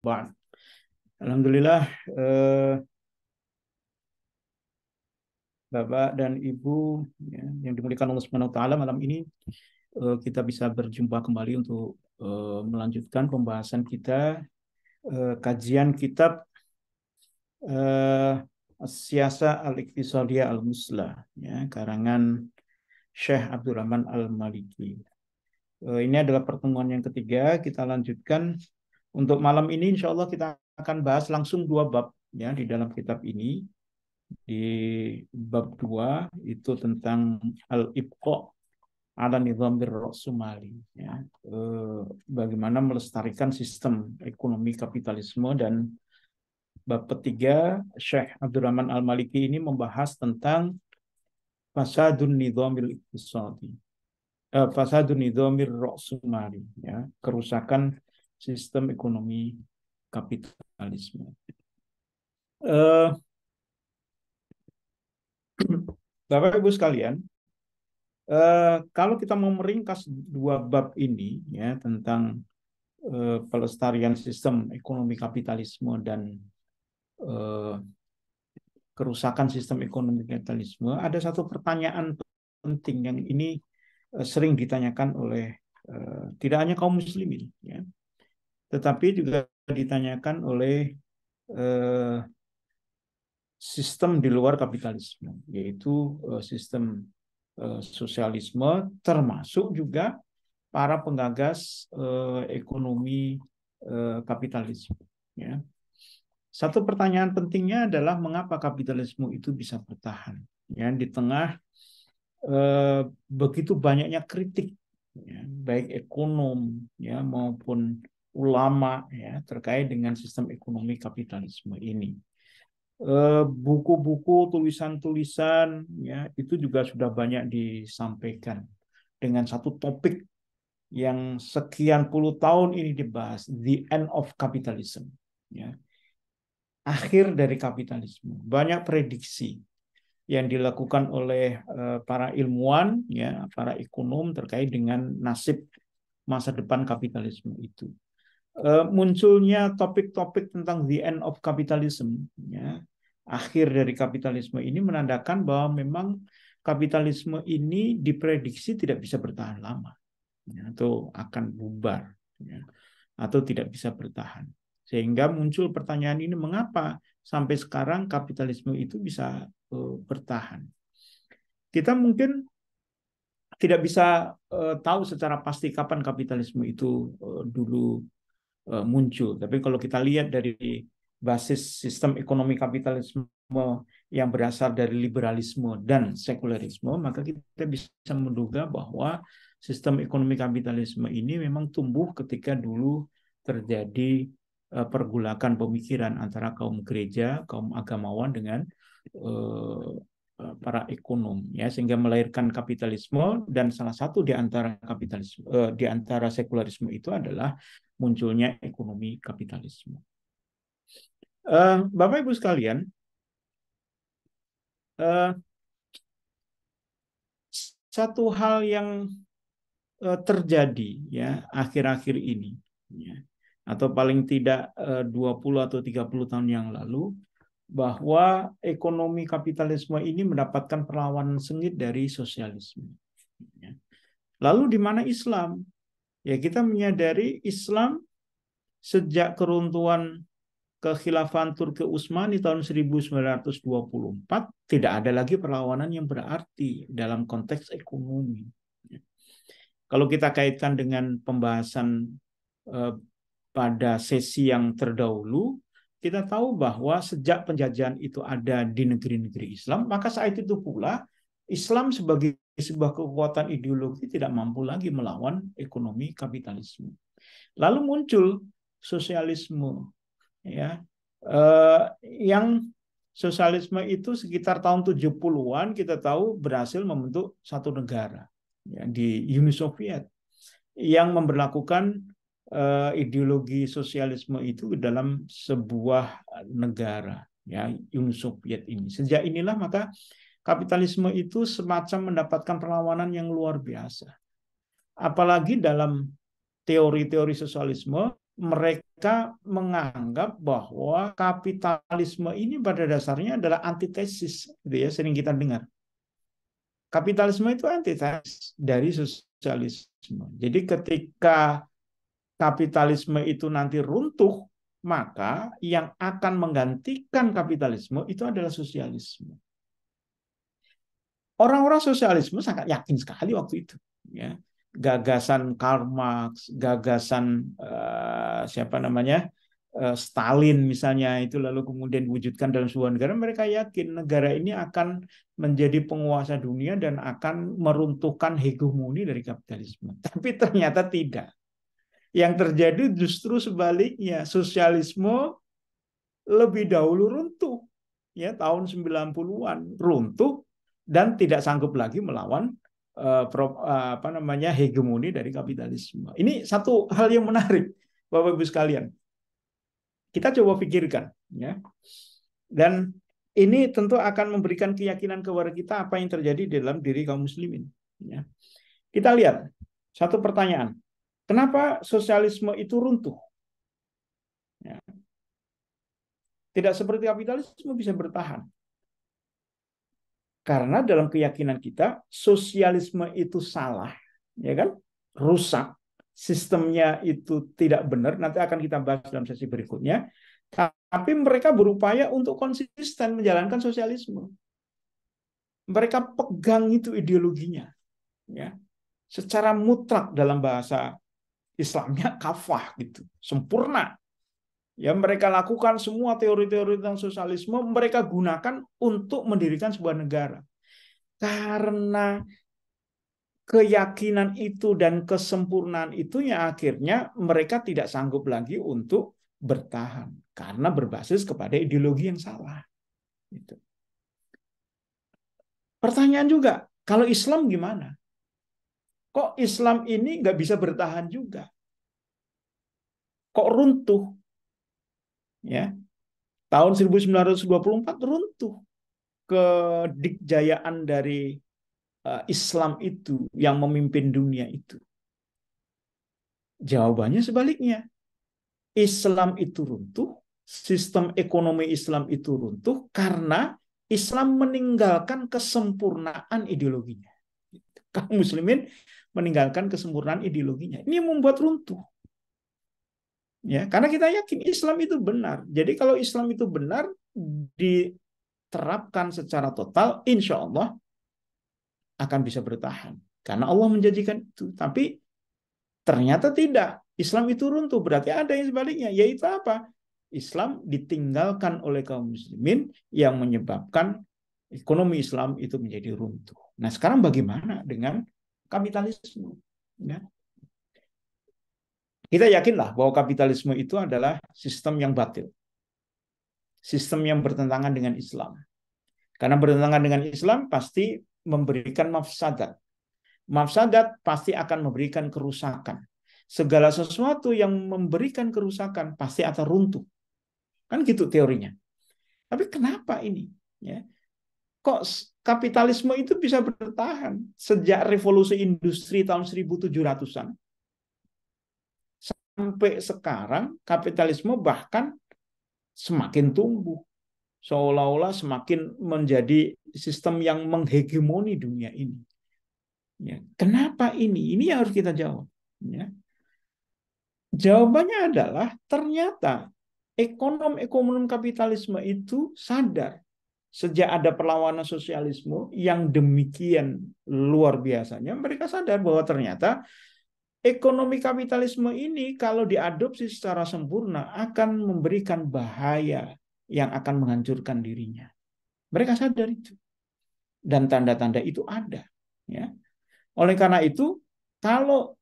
Ba'd. Alhamdulillah, Bapak dan Ibu ya, yang dimuliakan Allah Subhanahu wa taala, malam ini kita bisa berjumpa kembali untuk melanjutkan pembahasan kita, kajian kitab Siasa Al-Iqtisadiyah Al-Muslah, ya, karangan Syekh Abdurrahman Al-Maliki. Ini adalah pertemuan yang ketiga, kita lanjutkan. Untuk malam ini insya Allah kita akan bahas langsung dua bab ya di dalam kitab ini. Di bab 2 itu tentang al-ibqa ala nizamir rasumali, ya, bagaimana melestarikan sistem ekonomi kapitalisme, dan bab ketiga Syekh Abdurrahman Al-Maliki ini membahas tentang fasadun nizamil iqtisadi, fasadun nizamir rasumali, ya, kerusakan sistem ekonomi kapitalisme. Bapak Ibu sekalian, kalau kita mau meringkas dua bab ini ya tentang pelestarian sistem ekonomi kapitalisme dan kerusakan sistem ekonomi kapitalisme, ada satu pertanyaan penting yang ini sering ditanyakan oleh tidak hanya kaum muslimin ya, tetapi juga ditanyakan oleh sistem di luar kapitalisme, yaitu sistem sosialisme, termasuk juga para penggagas ekonomi kapitalisme. Ya. Satu pertanyaan pentingnya adalah mengapa kapitalisme itu bisa bertahan ya di tengah begitu banyaknya kritik ya, baik ekonom ya maupun ulama ya terkait dengan sistem ekonomi kapitalisme ini. Buku-buku, tulisan-tulisan ya itu juga sudah banyak disampaikan dengan satu topik yang sekian puluh tahun ini dibahas, the end of capitalism, ya, akhir dari kapitalisme. Banyak prediksi yang dilakukan oleh para ilmuwan, ya, para ekonom terkait dengan nasib masa depan kapitalisme itu. Munculnya topik-topik tentang the end of capitalism, ya, akhir dari kapitalisme ini menandakan bahwa memang kapitalisme ini diprediksi tidak bisa bertahan lama. Ya, atau akan bubar ya, atau tidak bisa bertahan. Sehingga muncul pertanyaan ini, mengapa sampai sekarang kapitalisme itu bisa bertahan? Kita mungkin tidak bisa tahu secara pasti kapan kapitalisme itu dulu muncul. Tapi kalau kita lihat dari basis sistem ekonomi kapitalisme yang berasal dari liberalisme dan sekularisme, maka kita bisa menduga bahwa sistem ekonomi kapitalisme ini memang tumbuh ketika dulu terjadi pergulakan pemikiran antara kaum gereja, kaum agamawan dengan para ekonom, ya, sehingga melahirkan kapitalisme. Dan salah satu di antara kapitalisme di antara sekularisme itu adalah munculnya ekonomi kapitalisme. Bapak Ibu sekalian, satu hal yang terjadi ya akhir-akhir ini ya, atau paling tidak 20 atau 30 tahun yang lalu, bahwa ekonomi kapitalisme ini mendapatkan perlawanan sengit dari sosialisme. Ya. Lalu di mana Islam? Ya, kita menyadari Islam sejak keruntuhan kekhilafan Turki Utsmani tahun 1924 tidak ada lagi perlawanan yang berarti dalam konteks ekonomi. Kalau kita kaitkan dengan pembahasan pada sesi yang terdahulu, kita tahu bahwa sejak penjajahan itu ada di negeri-negeri Islam, maka saat itu pula Islam sebagai sebuah kekuatan ideologi tidak mampu lagi melawan ekonomi kapitalisme. Lalu muncul sosialisme, ya, yang sosialisme itu sekitar tahun 70-an kita tahu berhasil membentuk satu negara ya, di Uni Soviet yang memberlakukan ideologi sosialisme itu dalam sebuah negara ya, Uni Soviet ini. Sejak inilah maka kapitalisme itu semacam mendapatkan perlawanan yang luar biasa. Apalagi dalam teori-teori sosialisme mereka menganggap bahwa kapitalisme ini pada dasarnya adalah antitesis, gitu ya, sering kita dengar. Kapitalisme itu antitesis dari sosialisme. Jadi ketika kapitalisme itu nanti runtuh, maka yang akan menggantikan kapitalisme itu adalah sosialisme. Orang-orang sosialisme sangat yakin sekali waktu itu, ya. Gagasan Karl Marx, gagasan siapa namanya, Stalin misalnya, itu lalu kemudian diwujudkan dalam sebuah negara. Mereka yakin negara ini akan menjadi penguasa dunia dan akan meruntuhkan hegemoni dari kapitalisme. Tapi ternyata tidak. Yang terjadi justru sebaliknya, sosialisme lebih dahulu runtuh, ya, tahun 90-an runtuh dan tidak sanggup lagi melawan hegemoni dari kapitalisme. Ini satu hal yang menarik, Bapak Ibu sekalian. Kita coba pikirkan, ya. Dan ini tentu akan memberikan keyakinan kepada kita apa yang terjadi di dalam diri kaum muslimin, ya. Kita lihat satu pertanyaan. Kenapa sosialisme itu runtuh? Ya. Tidak seperti kapitalisme bisa bertahan. Karena dalam keyakinan kita, sosialisme itu salah, ya kan? Rusak, sistemnya itu tidak benar. Nanti akan kita bahas dalam sesi berikutnya. Tapi mereka berupaya untuk konsisten menjalankan sosialisme. Mereka pegang itu ideologinya, ya. Secara mutlak dalam bahasa Islamnya kafah gitu, sempurna. Ya, mereka lakukan semua teori-teori tentang sosialisme, mereka gunakan untuk mendirikan sebuah negara. Karena keyakinan itu dan kesempurnaan itu yang akhirnya mereka tidak sanggup lagi untuk bertahan karena berbasis kepada ideologi yang salah. Gitu. Pertanyaan juga, kalau Islam gimana? Kok Islam ini nggak bisa bertahan juga? Kok runtuh? Ya, tahun 1924 runtuh kedikjayaan dari Islam itu yang memimpin dunia itu. Jawabannya sebaliknya. Islam itu runtuh, sistem ekonomi Islam itu runtuh karena Islam meninggalkan kesempurnaan ideologinya. Kaum muslimin meninggalkan kesempurnaan ideologinya. Ini yang membuat runtuh. Ya, karena kita yakin Islam itu benar. Jadi kalau Islam itu benar diterapkan secara total, insya Allah akan bisa bertahan. Karena Allah menjanjikan itu. Tapi ternyata tidak. Islam itu runtuh. Berarti ada yang sebaliknya. Yaitu apa? Islam ditinggalkan oleh kaum muslimin yang menyebabkan ekonomi Islam itu menjadi runtuh. Nah, sekarang bagaimana dengan kapitalisme? Ya. Kita yakinlah bahwa kapitalisme itu adalah sistem yang batil. Sistem yang bertentangan dengan Islam. Karena bertentangan dengan Islam pasti memberikan mafsadat. Mafsadat pasti akan memberikan kerusakan. Segala sesuatu yang memberikan kerusakan pasti akan runtuh. Kan gitu teorinya. Tapi kenapa ini? Ya. Kok kapitalisme itu bisa bertahan sejak revolusi industri tahun 1700-an sampai sekarang kapitalisme bahkan semakin tumbuh. Seolah-olah semakin menjadi sistem yang menghegemoni dunia ini. Ya. Kenapa ini? Ini yang harus kita jawab. Ya. Jawabannya adalah ternyata ekonom-ekonom kapitalisme itu sadar sejak ada perlawanan sosialisme yang demikian luar biasanya, mereka sadar bahwa ternyata ekonomi kapitalisme ini kalau diadopsi secara sempurna akan memberikan bahaya yang akan menghancurkan dirinya. Mereka sadar itu. Dan tanda-tanda itu ada. Ya. Oleh karena itu, kalau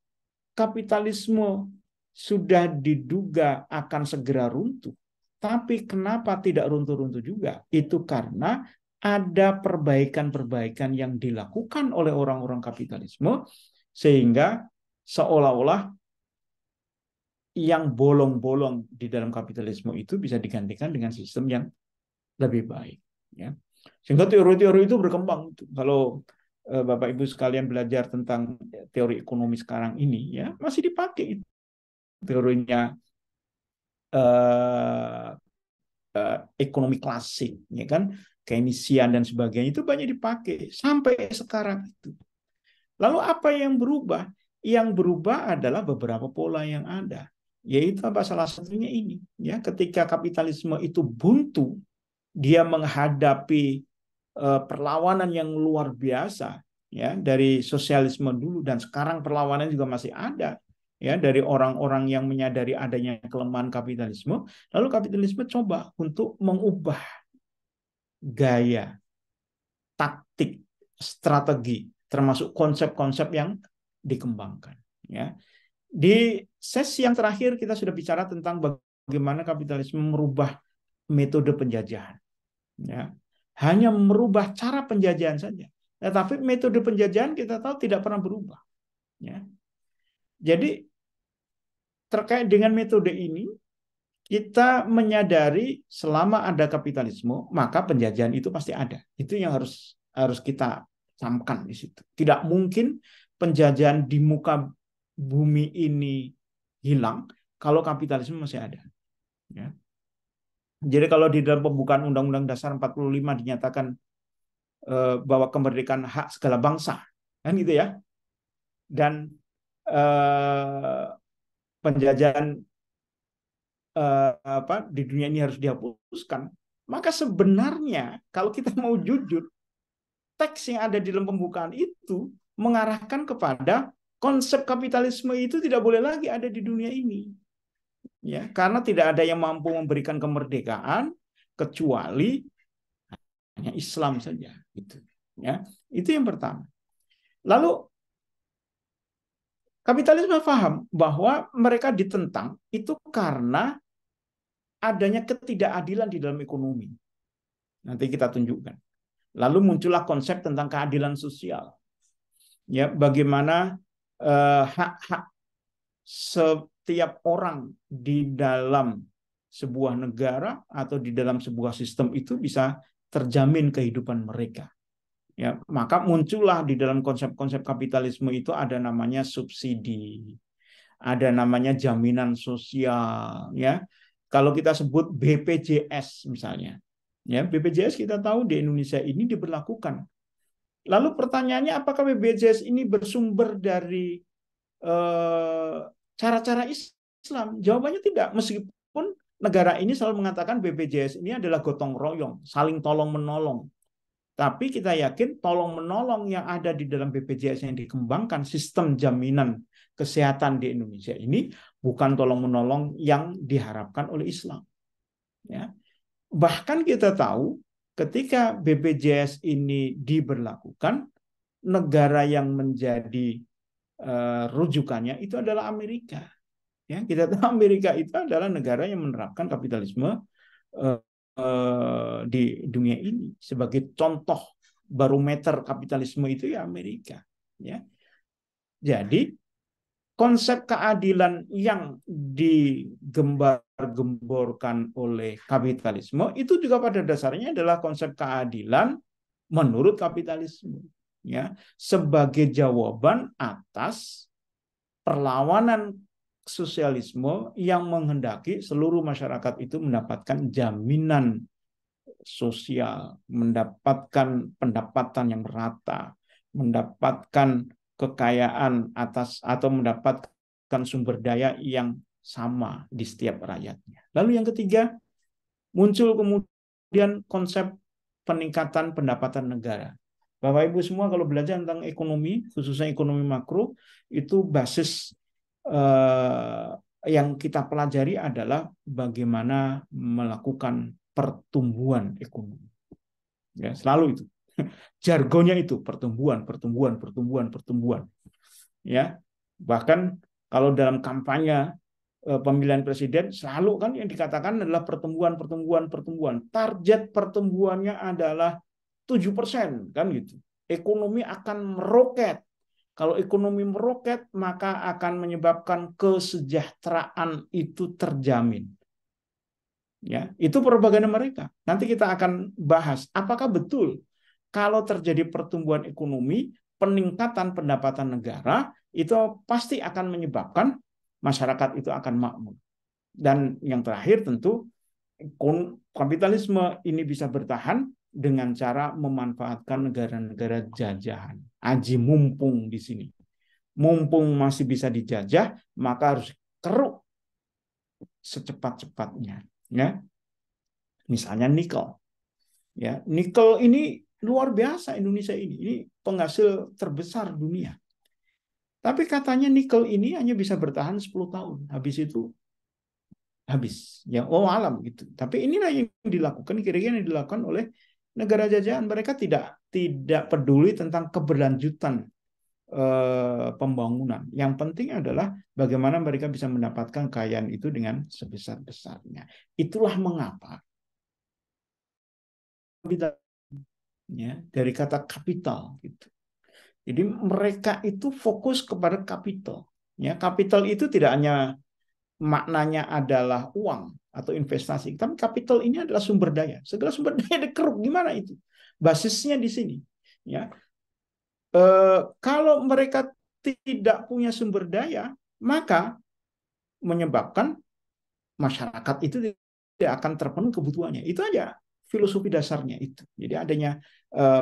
kapitalisme sudah diduga akan segera runtuh, tapi kenapa tidak runtuh-runtuh juga? Itu karena ada perbaikan-perbaikan yang dilakukan oleh orang-orang kapitalisme, sehingga seolah-olah yang bolong-bolong di dalam kapitalisme itu bisa digantikan dengan sistem yang lebih baik. Ya. Sehingga teori-teori itu berkembang. Kalau Bapak Ibu sekalian belajar tentang teori ekonomi sekarang ini, ya masih dipakai teorinya eh, ekonomi klasik, ya kan, Keynesian dan sebagainya itu banyak dipakai sampai sekarang itu. Lalu apa yang berubah? Yang berubah adalah beberapa pola yang ada, yaitu apa, salah satunya ini, ya, ketika kapitalisme itu buntu, dia menghadapi perlawanan yang luar biasa, ya, dari sosialisme dulu, dan sekarang perlawanan juga masih ada, ya, dari orang-orang yang menyadari adanya kelemahan kapitalisme. Lalu kapitalisme coba untuk mengubah gaya, taktik, strategi, termasuk konsep-konsep yang dikembangkan, ya. Di sesi yang terakhir kita sudah bicara tentang bagaimana kapitalisme merubah metode penjajahan, ya. Hanya merubah cara penjajahan saja, tetapi metode penjajahan kita tahu tidak pernah berubah, ya. Jadi terkait dengan metode ini, kita menyadari selama ada kapitalisme maka penjajahan itu pasti ada. Itu yang harus kita camkan di situ. Tidak mungkin penjajahan di muka bumi ini hilang kalau kapitalisme masih ada, ya. Jadi kalau di dalam pembukaan Undang-Undang Dasar 45 dinyatakan bahwa kemerdekaan hak segala bangsa, kan gitu ya, dan penjajahan di dunia ini harus dihapuskan, maka sebenarnya kalau kita mau jujur, teks yang ada di dalam pembukaan itu mengarahkan kepada konsep kapitalisme itu tidak boleh lagi ada di dunia ini, ya, karena tidak ada yang mampu memberikan kemerdekaan kecuali hanya Islam saja, gitu, ya. Itu yang pertama. Lalu kapitalisme paham bahwa mereka ditentang itu karena adanya ketidakadilan di dalam ekonomi. Nanti kita tunjukkan. Lalu muncullah konsep tentang keadilan sosial. Ya, bagaimana hak-hak setiap orang di dalam sebuah negara atau di dalam sebuah sistem itu bisa terjamin kehidupan mereka. Ya, maka muncullah di dalam konsep-konsep kapitalisme itu ada namanya subsidi, ada namanya jaminan sosial, ya. Kalau kita sebut BPJS misalnya, ya, BPJS kita tahu di Indonesia ini diberlakukan. Lalu pertanyaannya, apakah BPJS ini bersumber dari cara-cara Islam? Jawabannya tidak, meskipun negara ini selalu mengatakan BPJS ini adalah gotong royong, saling tolong menolong. Tapi kita yakin tolong menolong yang ada di dalam BPJS yang dikembangkan, sistem jaminan kesehatan di Indonesia ini, bukan tolong menolong yang diharapkan oleh Islam, ya. Bahkan kita tahu ketika BPJS ini diberlakukan, negara yang menjadi rujukannya itu adalah Amerika, ya. Kita tahu Amerika itu adalah negara yang menerapkan kapitalisme di dunia ini. Sebagai contoh barometer kapitalisme itu ya Amerika, ya. Jadi konsep keadilan yang digembar-gemborkan oleh kapitalisme itu juga pada dasarnya adalah konsep keadilan menurut kapitalisme, ya, sebagai jawaban atas perlawanan sosialisme yang menghendaki seluruh masyarakat itu mendapatkan jaminan sosial, mendapatkan pendapatan yang merata, mendapatkan kekayaan atas atau mendapatkan sumber daya yang sama di setiap rakyatnya. Lalu yang ketiga, muncul kemudian konsep peningkatan pendapatan negara. Bapak Ibu semua kalau belajar tentang ekonomi, khususnya ekonomi makro, itu basis yang kita pelajari adalah bagaimana melakukan pertumbuhan ekonomi. Ya, selalu itu. Jargonnya itu pertumbuhan, pertumbuhan, pertumbuhan, pertumbuhan. Ya. Bahkan kalau dalam kampanye pemilihan presiden selalu kan yang dikatakan adalah pertumbuhan, pertumbuhan, pertumbuhan. Target pertumbuhannya adalah 7% kan gitu. Ekonomi akan meroket. Kalau ekonomi meroket, maka akan menyebabkan kesejahteraan itu terjamin. Ya, itu propaganda mereka. Nanti kita akan bahas apakah betul kalau terjadi pertumbuhan ekonomi, peningkatan pendapatan negara itu pasti akan menyebabkan masyarakat itu akan makmur. Dan yang terakhir tentu kapitalisme ini bisa bertahan dengan cara memanfaatkan negara-negara jajahan. Aji mumpung di sini. Mumpung masih bisa dijajah, maka harus keruk secepat-cepatnya. Ya, misalnya nikel. Ya, nikel ini luar biasa Indonesia ini. Ini penghasil terbesar dunia. Tapi katanya nikel ini hanya bisa bertahan 10 tahun. Habis itu habis. Ya, oh alam gitu. Tapi inilah yang dilakukan, kira-kira yang dilakukan oleh negara jajahan. Mereka tidak peduli tentang keberlanjutan pembangunan. Yang penting adalah bagaimana mereka bisa mendapatkan kekayaan itu dengan sebesar-besarnya. Itulah mengapa ya, dari kata kapital gitu. Jadi mereka itu fokus kepada kapital. Ya, kapital itu tidak hanya maknanya adalah uang atau investasi, tapi kapital ini adalah sumber daya. Segala sumber daya dikeruk gimana itu? Basisnya di sini. Ya, kalau mereka tidak punya sumber daya, maka menyebabkan masyarakat itu tidak akan terpenuhi kebutuhannya. Itu aja filosofi dasarnya itu. Jadi adanya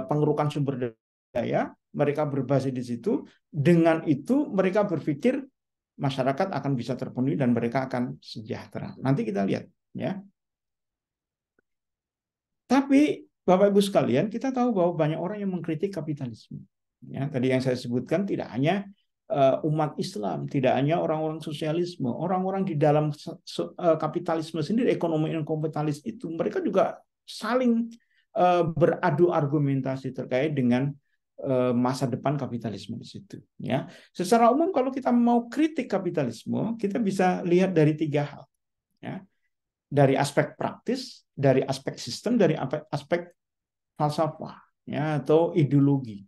pengerukan sumber daya, mereka berbasis di situ. Dengan itu mereka berpikir masyarakat akan bisa terpenuhi dan mereka akan sejahtera. Nanti kita lihat, ya. Tapi Bapak Ibu sekalian, kita tahu bahwa banyak orang yang mengkritik kapitalisme. Ya, tadi yang saya sebutkan tidak hanya umat Islam, tidak hanya orang-orang sosialisme, orang-orang di dalam kapitalisme sendiri, ekonomi dan kapitalis itu, mereka juga saling beradu argumentasi terkait dengan masa depan kapitalisme di situ. Ya, secara umum kalau kita mau kritik kapitalisme, kita bisa lihat dari 3 hal. Ya, dari aspek praktis, dari aspek sistem, dari aspek falsafah, ya, atau ideologi.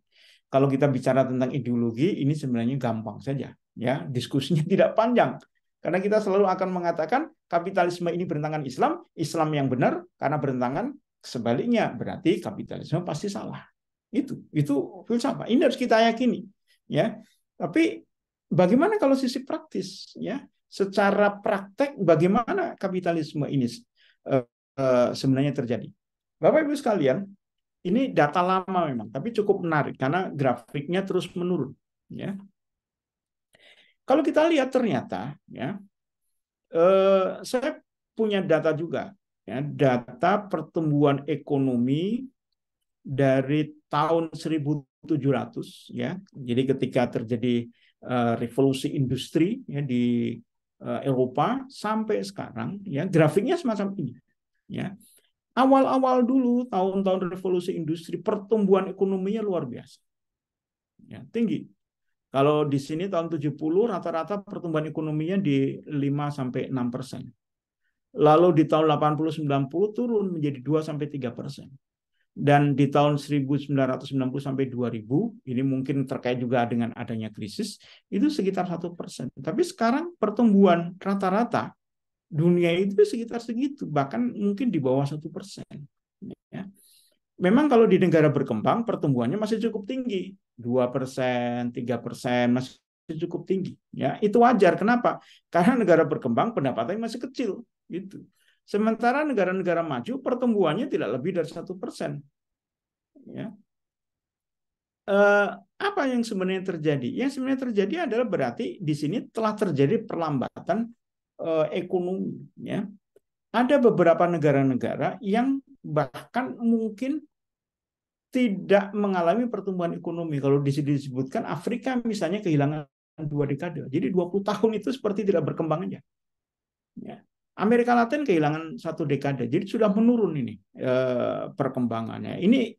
Kalau kita bicara tentang ideologi, ini sebenarnya gampang saja, ya, diskusinya tidak panjang, karena kita selalu akan mengatakan kapitalisme ini bertentangan Islam, Islam yang benar karena bertentangan, sebaliknya berarti kapitalisme pasti salah. Itu filsafat. Ini harus kita yakini, ya. Tapi bagaimana kalau sisi praktis, ya? Secara praktek bagaimana kapitalisme ini sebenarnya terjadi? Bapak Ibu sekalian, ini data lama memang, tapi cukup menarik karena grafiknya terus menurun. Ya, kalau kita lihat ternyata, ya, saya punya data juga, ya, data pertumbuhan ekonomi dari tahun 1700, ya. Jadi ketika terjadi revolusi industri, ya, di Eropa sampai sekarang, ya, grafiknya semacam ini, ya. Awal-awal dulu tahun-tahun revolusi industri pertumbuhan ekonominya luar biasa, ya, tinggi. Kalau di sini tahun 70 rata-rata pertumbuhan ekonominya di 5-6%. Lalu di tahun 80-90 turun menjadi 2-3%. Dan di tahun 1990 sampai 2000, ini mungkin terkait juga dengan adanya krisis, itu sekitar 1%. Tapi sekarang pertumbuhan rata-rata dunia itu sekitar segitu, bahkan mungkin di bawah 1%. Ya. Memang kalau di negara berkembang pertumbuhannya masih cukup tinggi, 2%, 3%, masih cukup tinggi. Ya, itu wajar. Kenapa? Karena negara berkembang pendapatannya masih kecil. Gitu. Sementara negara-negara maju pertumbuhannya tidak lebih dari 1%. Ya. Apa yang sebenarnya terjadi? Yang sebenarnya terjadi adalah berarti di sini telah terjadi perlambatan ekonomi. Ya. Ada beberapa negara-negara yang bahkan mungkin tidak mengalami pertumbuhan ekonomi. Kalau di sini disebutkan Afrika misalnya kehilangan 2 dekade. Jadi 20 tahun itu seperti tidak berkembang aja. Ya. Amerika Latin kehilangan 1 dekade. Jadi sudah menurun ini perkembangannya. Ini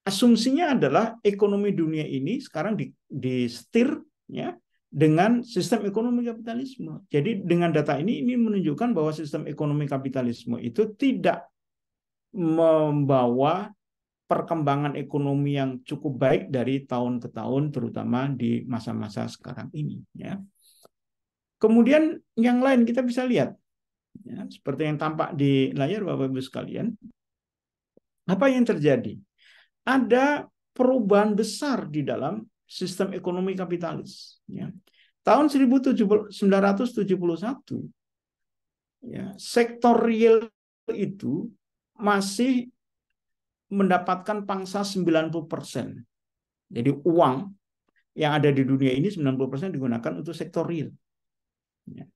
asumsinya adalah ekonomi dunia ini sekarang disetir, ya, dengan sistem ekonomi kapitalisme. Jadi dengan data ini menunjukkan bahwa sistem ekonomi kapitalisme itu tidak membawa perkembangan ekonomi yang cukup baik dari tahun ke tahun, terutama di masa-masa sekarang ini. Ya. Kemudian yang lain kita bisa lihat, ya, seperti yang tampak di layar Bapak Ibu sekalian, apa yang terjadi? Ada perubahan besar di dalam sistem ekonomi kapitalis. Ya. Tahun 1971 ya, sektor real itu masih mendapatkan pangsa 90%. Jadi uang yang ada di dunia ini 90% digunakan untuk sektor real. Ya.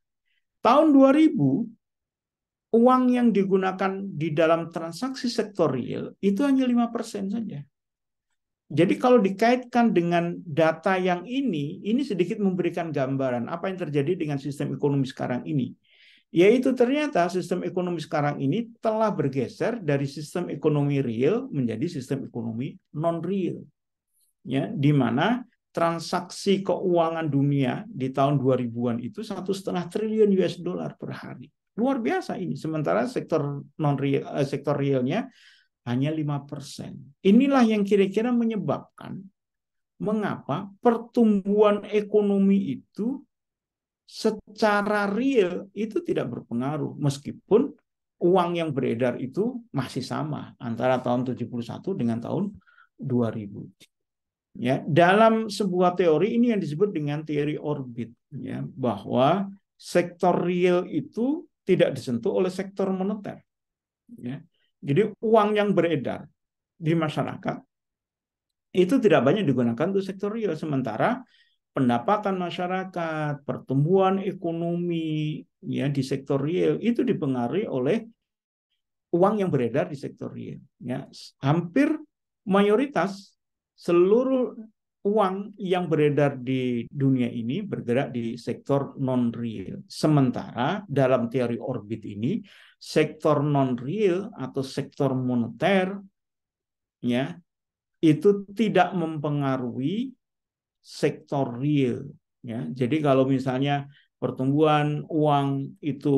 Tahun 2000, uang yang digunakan di dalam transaksi sektor real itu hanya 5% saja. Jadi kalau dikaitkan dengan data yang ini sedikit memberikan gambaran apa yang terjadi dengan sistem ekonomi sekarang ini. Yaitu ternyata sistem ekonomi sekarang ini telah bergeser dari sistem ekonomi real menjadi sistem ekonomi non-real. Ya, di mana transaksi keuangan dunia di tahun 2000-an itu 1,5 triliun US dollar per hari. Luar biasa ini. Sementara sektor non-real, sektor realnya hanya 5%. Inilah yang kira-kira menyebabkan mengapa pertumbuhan ekonomi itu secara real itu tidak berpengaruh, meskipun uang yang beredar itu masih sama antara tahun 71 dengan tahun 2000. Ya, dalam sebuah teori ini yang disebut dengan teori orbit, ya, bahwa sektor real itu tidak disentuh oleh sektor moneter. Ya. Jadi uang yang beredar di masyarakat itu tidak banyak digunakan untuk sektor real, sementara pendapatan masyarakat, pertumbuhan ekonomi ya di sektor real itu dipengaruhi oleh uang yang beredar di sektor real. Ya, hampir mayoritas seluruh uang yang beredar di dunia ini bergerak di sektor non-real. Sementara dalam teori orbit ini, sektor non-real atau sektor moneter ya itu tidak mempengaruhi sektor real. Ya, jadi kalau misalnya pertumbuhan uang itu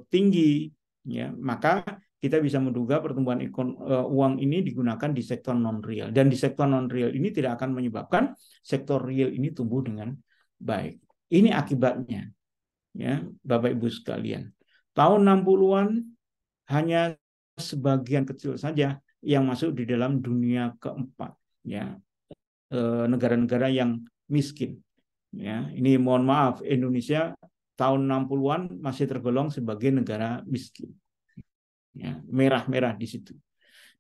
tinggi, ya, maka kita bisa menduga pertumbuhan uang ini digunakan di sektor non real, dan di sektor non real ini tidak akan menyebabkan sektor real ini tumbuh dengan baik. Ini akibatnya, ya, Bapak Ibu sekalian. Tahun 60-an hanya sebagian kecil saja yang masuk di dalam dunia keempat, ya, negara-negara yang miskin. Ya, ini mohon maaf, Indonesia tahun 60-an masih tergolong sebagai negara miskin. Ya, merah-merah di situ.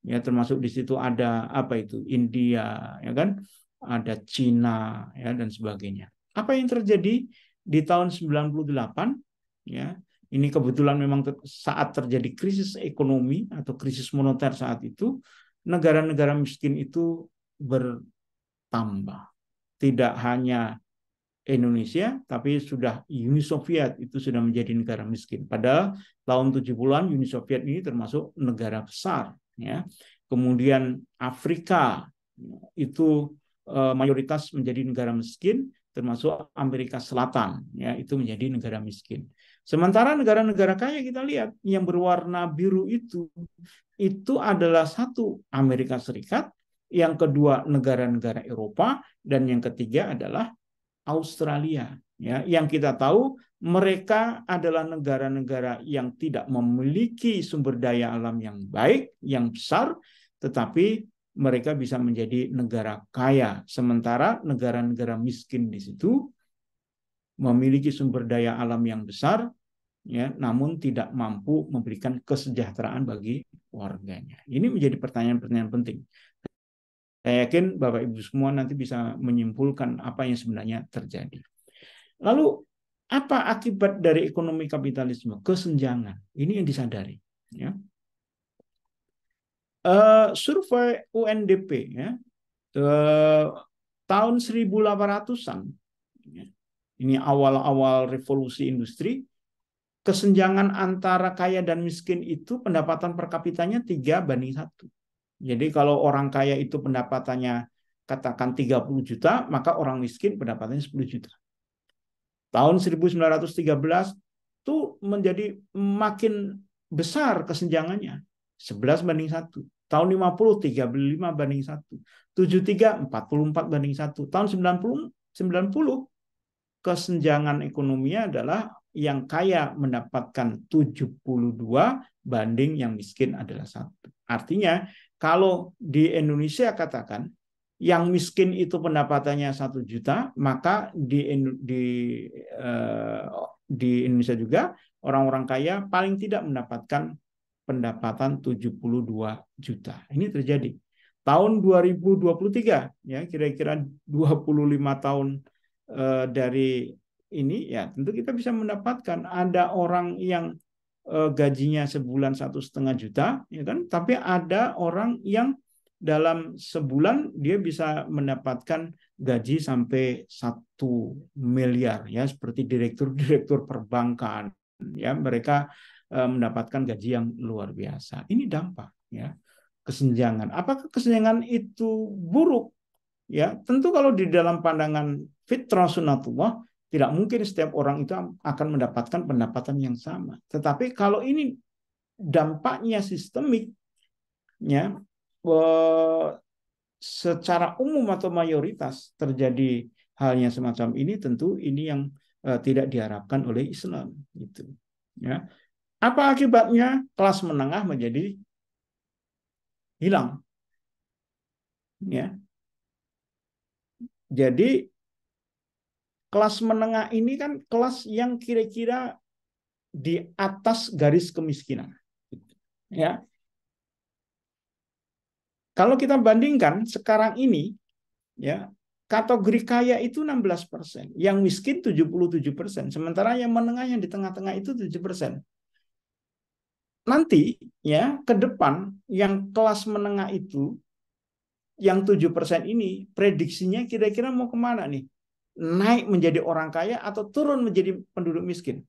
Ya, termasuk di situ ada apa itu? India, ya kan? Ada Cina, ya, dan sebagainya. Apa yang terjadi di tahun 98? Ya, ini kebetulan memang saat terjadi krisis ekonomi atau krisis moneter saat itu, negara-negara miskin itu bertambah. Tidak hanya Indonesia, tapi sudah Uni Soviet itu sudah menjadi negara miskin. Padahal tahun 70-an Uni Soviet ini termasuk negara besar. Ya. Kemudian Afrika itu mayoritas menjadi negara miskin, termasuk Amerika Selatan, ya, itu menjadi negara miskin. Sementara negara-negara kaya kita lihat yang berwarna biru itu adalah satu Amerika Serikat, yang kedua negara-negara Eropa, dan yang ketiga adalah Australia, ya, yang kita tahu mereka adalah negara-negara yang tidak memiliki sumber daya alam yang baik, yang besar, tetapi mereka bisa menjadi negara kaya, sementara negara-negara miskin di situ memiliki sumber daya alam yang besar, ya, namun tidak mampu memberikan kesejahteraan bagi warganya. Ini menjadi pertanyaan-pertanyaan penting. Saya yakin Bapak Ibu semua nanti bisa menyimpulkan apa yang sebenarnya terjadi. Lalu apa akibat dari ekonomi kapitalisme? Kesenjangan. Ini yang disadari. Ya. Survei UNDP, ya, tahun 1800-an, ya, ini awal-awal revolusi industri, kesenjangan antara kaya dan miskin itu pendapatan per kapitanya 3:1. Jadi kalau orang kaya itu pendapatannya katakan 30 juta, maka orang miskin pendapatannya 10 juta. Tahun 1913 itu menjadi makin besar kesenjangannya, 11:1. Tahun 50, 35:1. 73, 44:1. Tahun 90 kesenjangan ekonominya adalah yang kaya mendapatkan 72 banding yang miskin adalah 1. Artinya kalau di Indonesia katakan yang miskin itu pendapatannya 1 juta, maka di Indonesia juga orang-orang kaya paling tidak mendapatkan pendapatan 72 juta. Ini terjadi. Tahun 2023, ya kira-kira 25 tahun dari ini, ya tentu kita bisa mendapatkan. Ada orang yang gajinya sebulan 1,5 juta, ya kan? Tapi ada orang yang dalam sebulan dia bisa mendapatkan gaji sampai 1 miliar, ya seperti direktur-direktur perbankan, ya mereka mendapatkan gaji yang luar biasa. Ini dampak, ya, kesenjangan. Apakah kesenjangan itu buruk? Ya, tentu kalau di dalam pandangan fitrah sunnatullah tidak mungkin setiap orang itu akan mendapatkan pendapatan yang sama. Tetapi kalau ini dampaknya sistemik, ya, secara umum atau mayoritas terjadi halnya semacam ini, tentu ini yang tidak diharapkan oleh Islam, gitu. Ya. Apa akibatnya? Kelas menengah menjadi hilang. Ya. Jadi kelas menengah ini kan kelas yang kira-kira di atas garis kemiskinan. Ya. Kalau kita bandingkan sekarang ini, ya, kategori kaya itu 16%, yang miskin 77%, sementara yang menengah yang di tengah-tengah itu 7%. Nanti, ya, ke depan yang kelas menengah itu yang 7% ini prediksinya kira-kira mau kemana nih? Naik menjadi orang kaya atau turun menjadi penduduk miskin?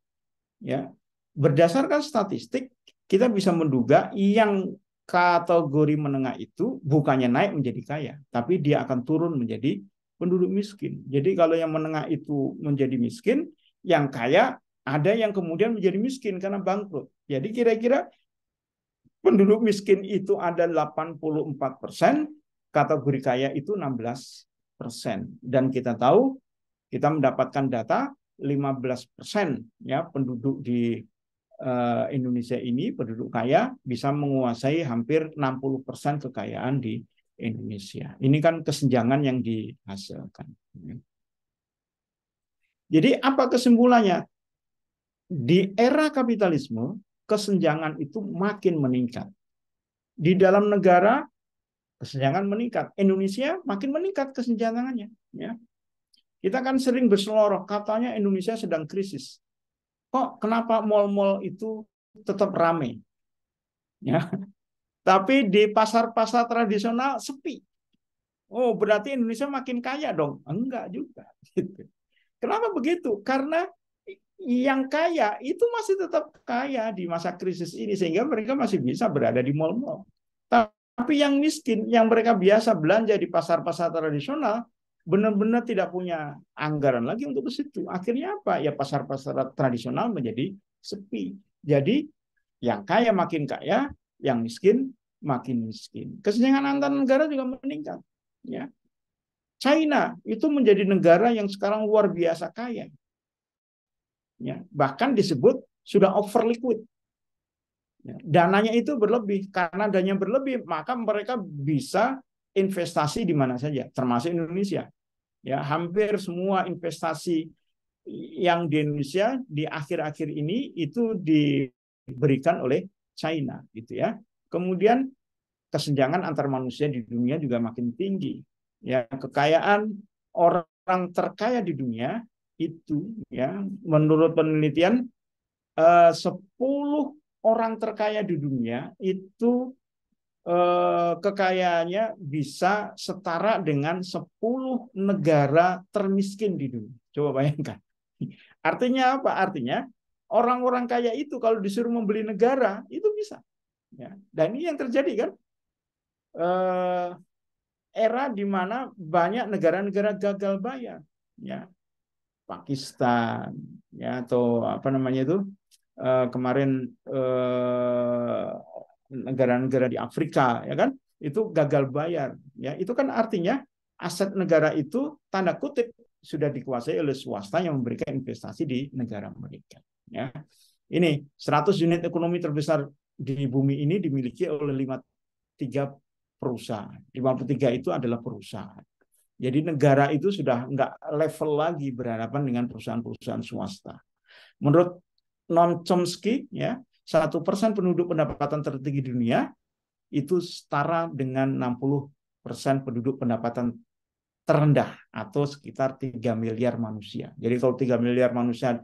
Ya, berdasarkan statistik kita bisa menduga yang kategori menengah itu bukannya naik menjadi kaya, tapi dia akan turun menjadi penduduk miskin. Jadi kalau yang menengah itu menjadi miskin, yang kaya ada yang kemudian menjadi miskin karena bangkrut. Jadi kira-kira penduduk miskin itu ada 84%, kategori kaya itu 16%. Dan kita tahu, kita mendapatkan data 15%, ya, penduduk di Indonesia ini, penduduk kaya, bisa menguasai hampir 60% kekayaan di Indonesia. Ini kan kesenjangan yang dihasilkan. Jadi apa kesimpulannya? Di era kapitalisme, kesenjangan itu makin meningkat. Di dalam negara, kesenjangan meningkat. Indonesia makin meningkat kesenjangannya. Ya. Kita kan sering berseloroh, katanya Indonesia sedang krisis. Kok kenapa mal-mal itu tetap ramai? Ya. Tapi di pasar-pasar tradisional sepi. Oh, berarti Indonesia makin kaya dong? Enggak juga. Kenapa begitu? Karena yang kaya itu masih tetap kaya di masa krisis ini, sehingga mereka masih bisa berada di mal-mal. Tapi yang miskin, yang mereka biasa belanja di pasar-pasar tradisional, benar-benar tidak punya anggaran lagi untuk ke situ. Akhirnya apa? Ya pasar-pasar tradisional menjadi sepi. Jadi yang kaya makin kaya, yang miskin makin miskin. Kesenjangan antar negara juga meningkat. Ya. China itu menjadi negara yang sekarang luar biasa kaya. Ya, bahkan disebut sudah over liquid. Ya, dananya itu berlebih. Karena dananya berlebih, maka mereka bisa investasi di mana saja, termasuk Indonesia. Ya, hampir semua investasi yang di Indonesia di akhir-akhir ini itu diberikan oleh China, gitu ya. Kemudian kesenjangan antar manusia di dunia juga makin tinggi. Ya, kekayaan orang terkaya di dunia itu, ya, menurut penelitian 10 orang terkaya di dunia itu kekayaannya bisa setara dengan 10 negara termiskin di dunia. Coba bayangkan. Artinya apa? Artinya orang-orang kaya itu kalau disuruh membeli negara itu bisa. Ya. Dan ini yang terjadi kan? Era di mana banyak negara-negara gagal bayar, ya, Pakistan, ya, atau apa namanya itu kemarin negara-negara di Afrika, ya kan, itu gagal bayar, ya, itu kan artinya aset negara itu tanda kutip sudah dikuasai oleh swasta yang memberikan investasi di negara mereka, ya. Ini 100 unit ekonomi terbesar di bumi ini dimiliki oleh 53 perusahaan. 53 itu adalah perusahaan. Jadi negara itu sudah nggak level lagi berhadapan dengan perusahaan-perusahaan swasta. Menurut non Chomsky, ya, 1% penduduk pendapatan tertinggi di dunia itu setara dengan 60% penduduk pendapatan terendah atau sekitar 3 miliar manusia. Jadi kalau 3 miliar manusia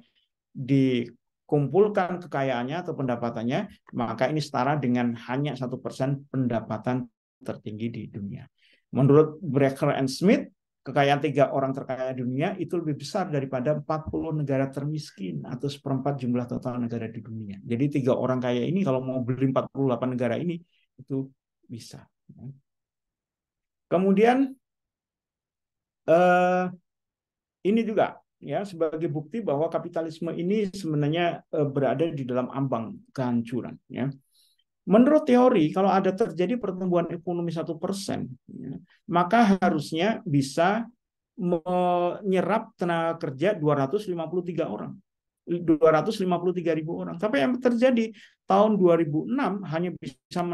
dikumpulkan kekayaannya atau pendapatannya, maka ini setara dengan hanya 1% pendapatan tertinggi di dunia. Menurut Brecker and Smith, kekayaan 3 orang terkaya di dunia itu lebih besar daripada 40 negara termiskin atau seperempat jumlah total negara di dunia. Jadi 3 orang kaya ini kalau mau beli 48 negara ini itu bisa. Kemudian ini juga ya sebagai bukti bahwa kapitalisme ini sebenarnya berada di dalam ambang kehancuran. Ya. Menurut teori, kalau ada terjadi pertumbuhan ekonomi 1%, ya, maka harusnya bisa menyerap tenaga kerja 253 orang. 253.000 orang. Tapi yang terjadi tahun 2006 hanya bisa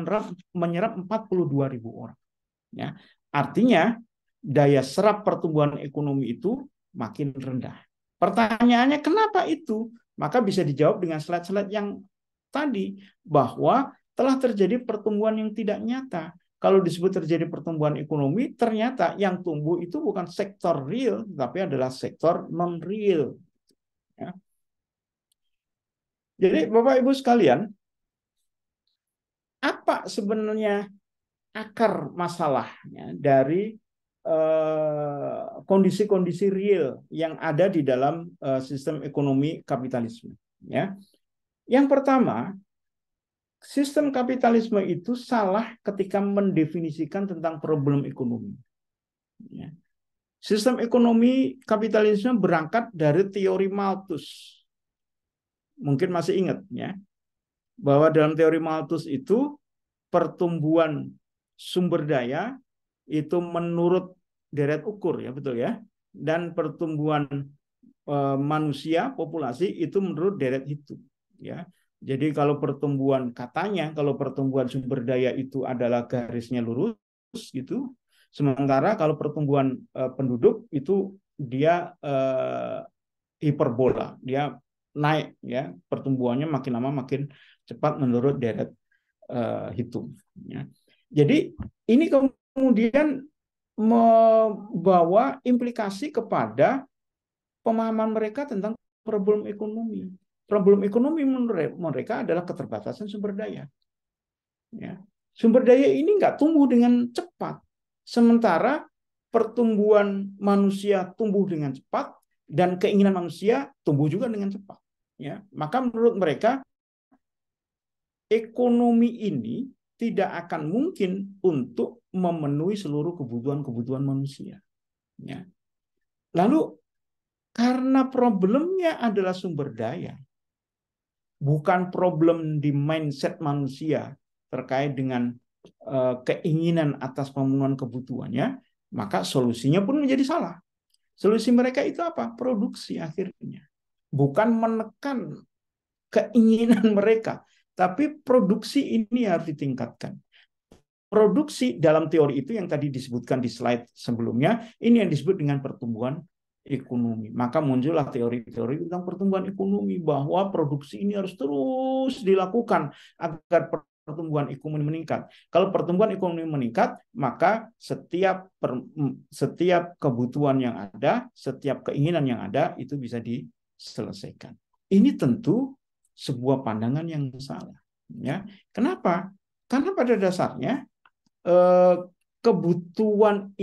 menyerap 42.000 orang. Ya. Artinya daya serap pertumbuhan ekonomi itu makin rendah. Pertanyaannya kenapa itu? Maka bisa dijawab dengan slide-slide yang tadi, bahwa telah terjadi pertumbuhan yang tidak nyata. Kalau disebut terjadi pertumbuhan ekonomi, ternyata yang tumbuh itu bukan sektor real, tapi adalah sektor non-real. Ya. Jadi Bapak Ibu sekalian, apa sebenarnya akar masalahnya dari kondisi-kondisi real yang ada di dalam sistem ekonomi kapitalisme? Ya. Yang pertama, sistem kapitalisme itu salah ketika mendefinisikan tentang problem ekonomi. Ya. Sistem ekonomi kapitalisme berangkat dari teori Malthus. Mungkin masih ingat ya, bahwa dalam teori Malthus itu pertumbuhan sumber daya itu menurut deret ukur ya, betul ya. Dan pertumbuhan manusia, populasi itu menurut deret hitung ya. Jadi kalau pertumbuhan kalau pertumbuhan sumber daya itu adalah garisnya lurus gitu. Sementara kalau pertumbuhan penduduk itu dia hiperbola, dia naik ya, pertumbuhannya makin lama makin cepat menurut deret hitung. Ya. Jadi ini kemudian membawa implikasi kepada pemahaman mereka tentang problem ekonomi. Problem ekonomi menurut mereka adalah keterbatasan sumber daya. Ya. Sumber daya ini nggak tumbuh dengan cepat, sementara pertumbuhan manusia tumbuh dengan cepat dan keinginan manusia tumbuh juga dengan cepat. Ya. Maka menurut mereka ekonomi ini tidak akan mungkin untuk memenuhi seluruh kebutuhan manusia. Ya. Lalu karena problemnya adalah sumber daya, bukan problem di mindset manusia terkait dengan keinginan atas pemenuhan kebutuhannya, maka solusinya pun menjadi salah. Solusi mereka itu apa? Produksi akhirnya. Bukan menekan keinginan mereka, tapi produksi ini harus ditingkatkan. Produksi dalam teori itu yang tadi disebutkan di slide sebelumnya, ini yang disebut dengan pertumbuhan ekonomi. Maka muncullah teori-teori tentang pertumbuhan ekonomi, bahwa produksi ini harus terus dilakukan agar pertumbuhan ekonomi meningkat. Kalau pertumbuhan ekonomi meningkat, maka setiap kebutuhan yang ada, setiap keinginan yang ada itu bisa diselesaikan. Ini tentu sebuah pandangan yang salah. Ya, kenapa? Karena pada dasarnya kebutuhan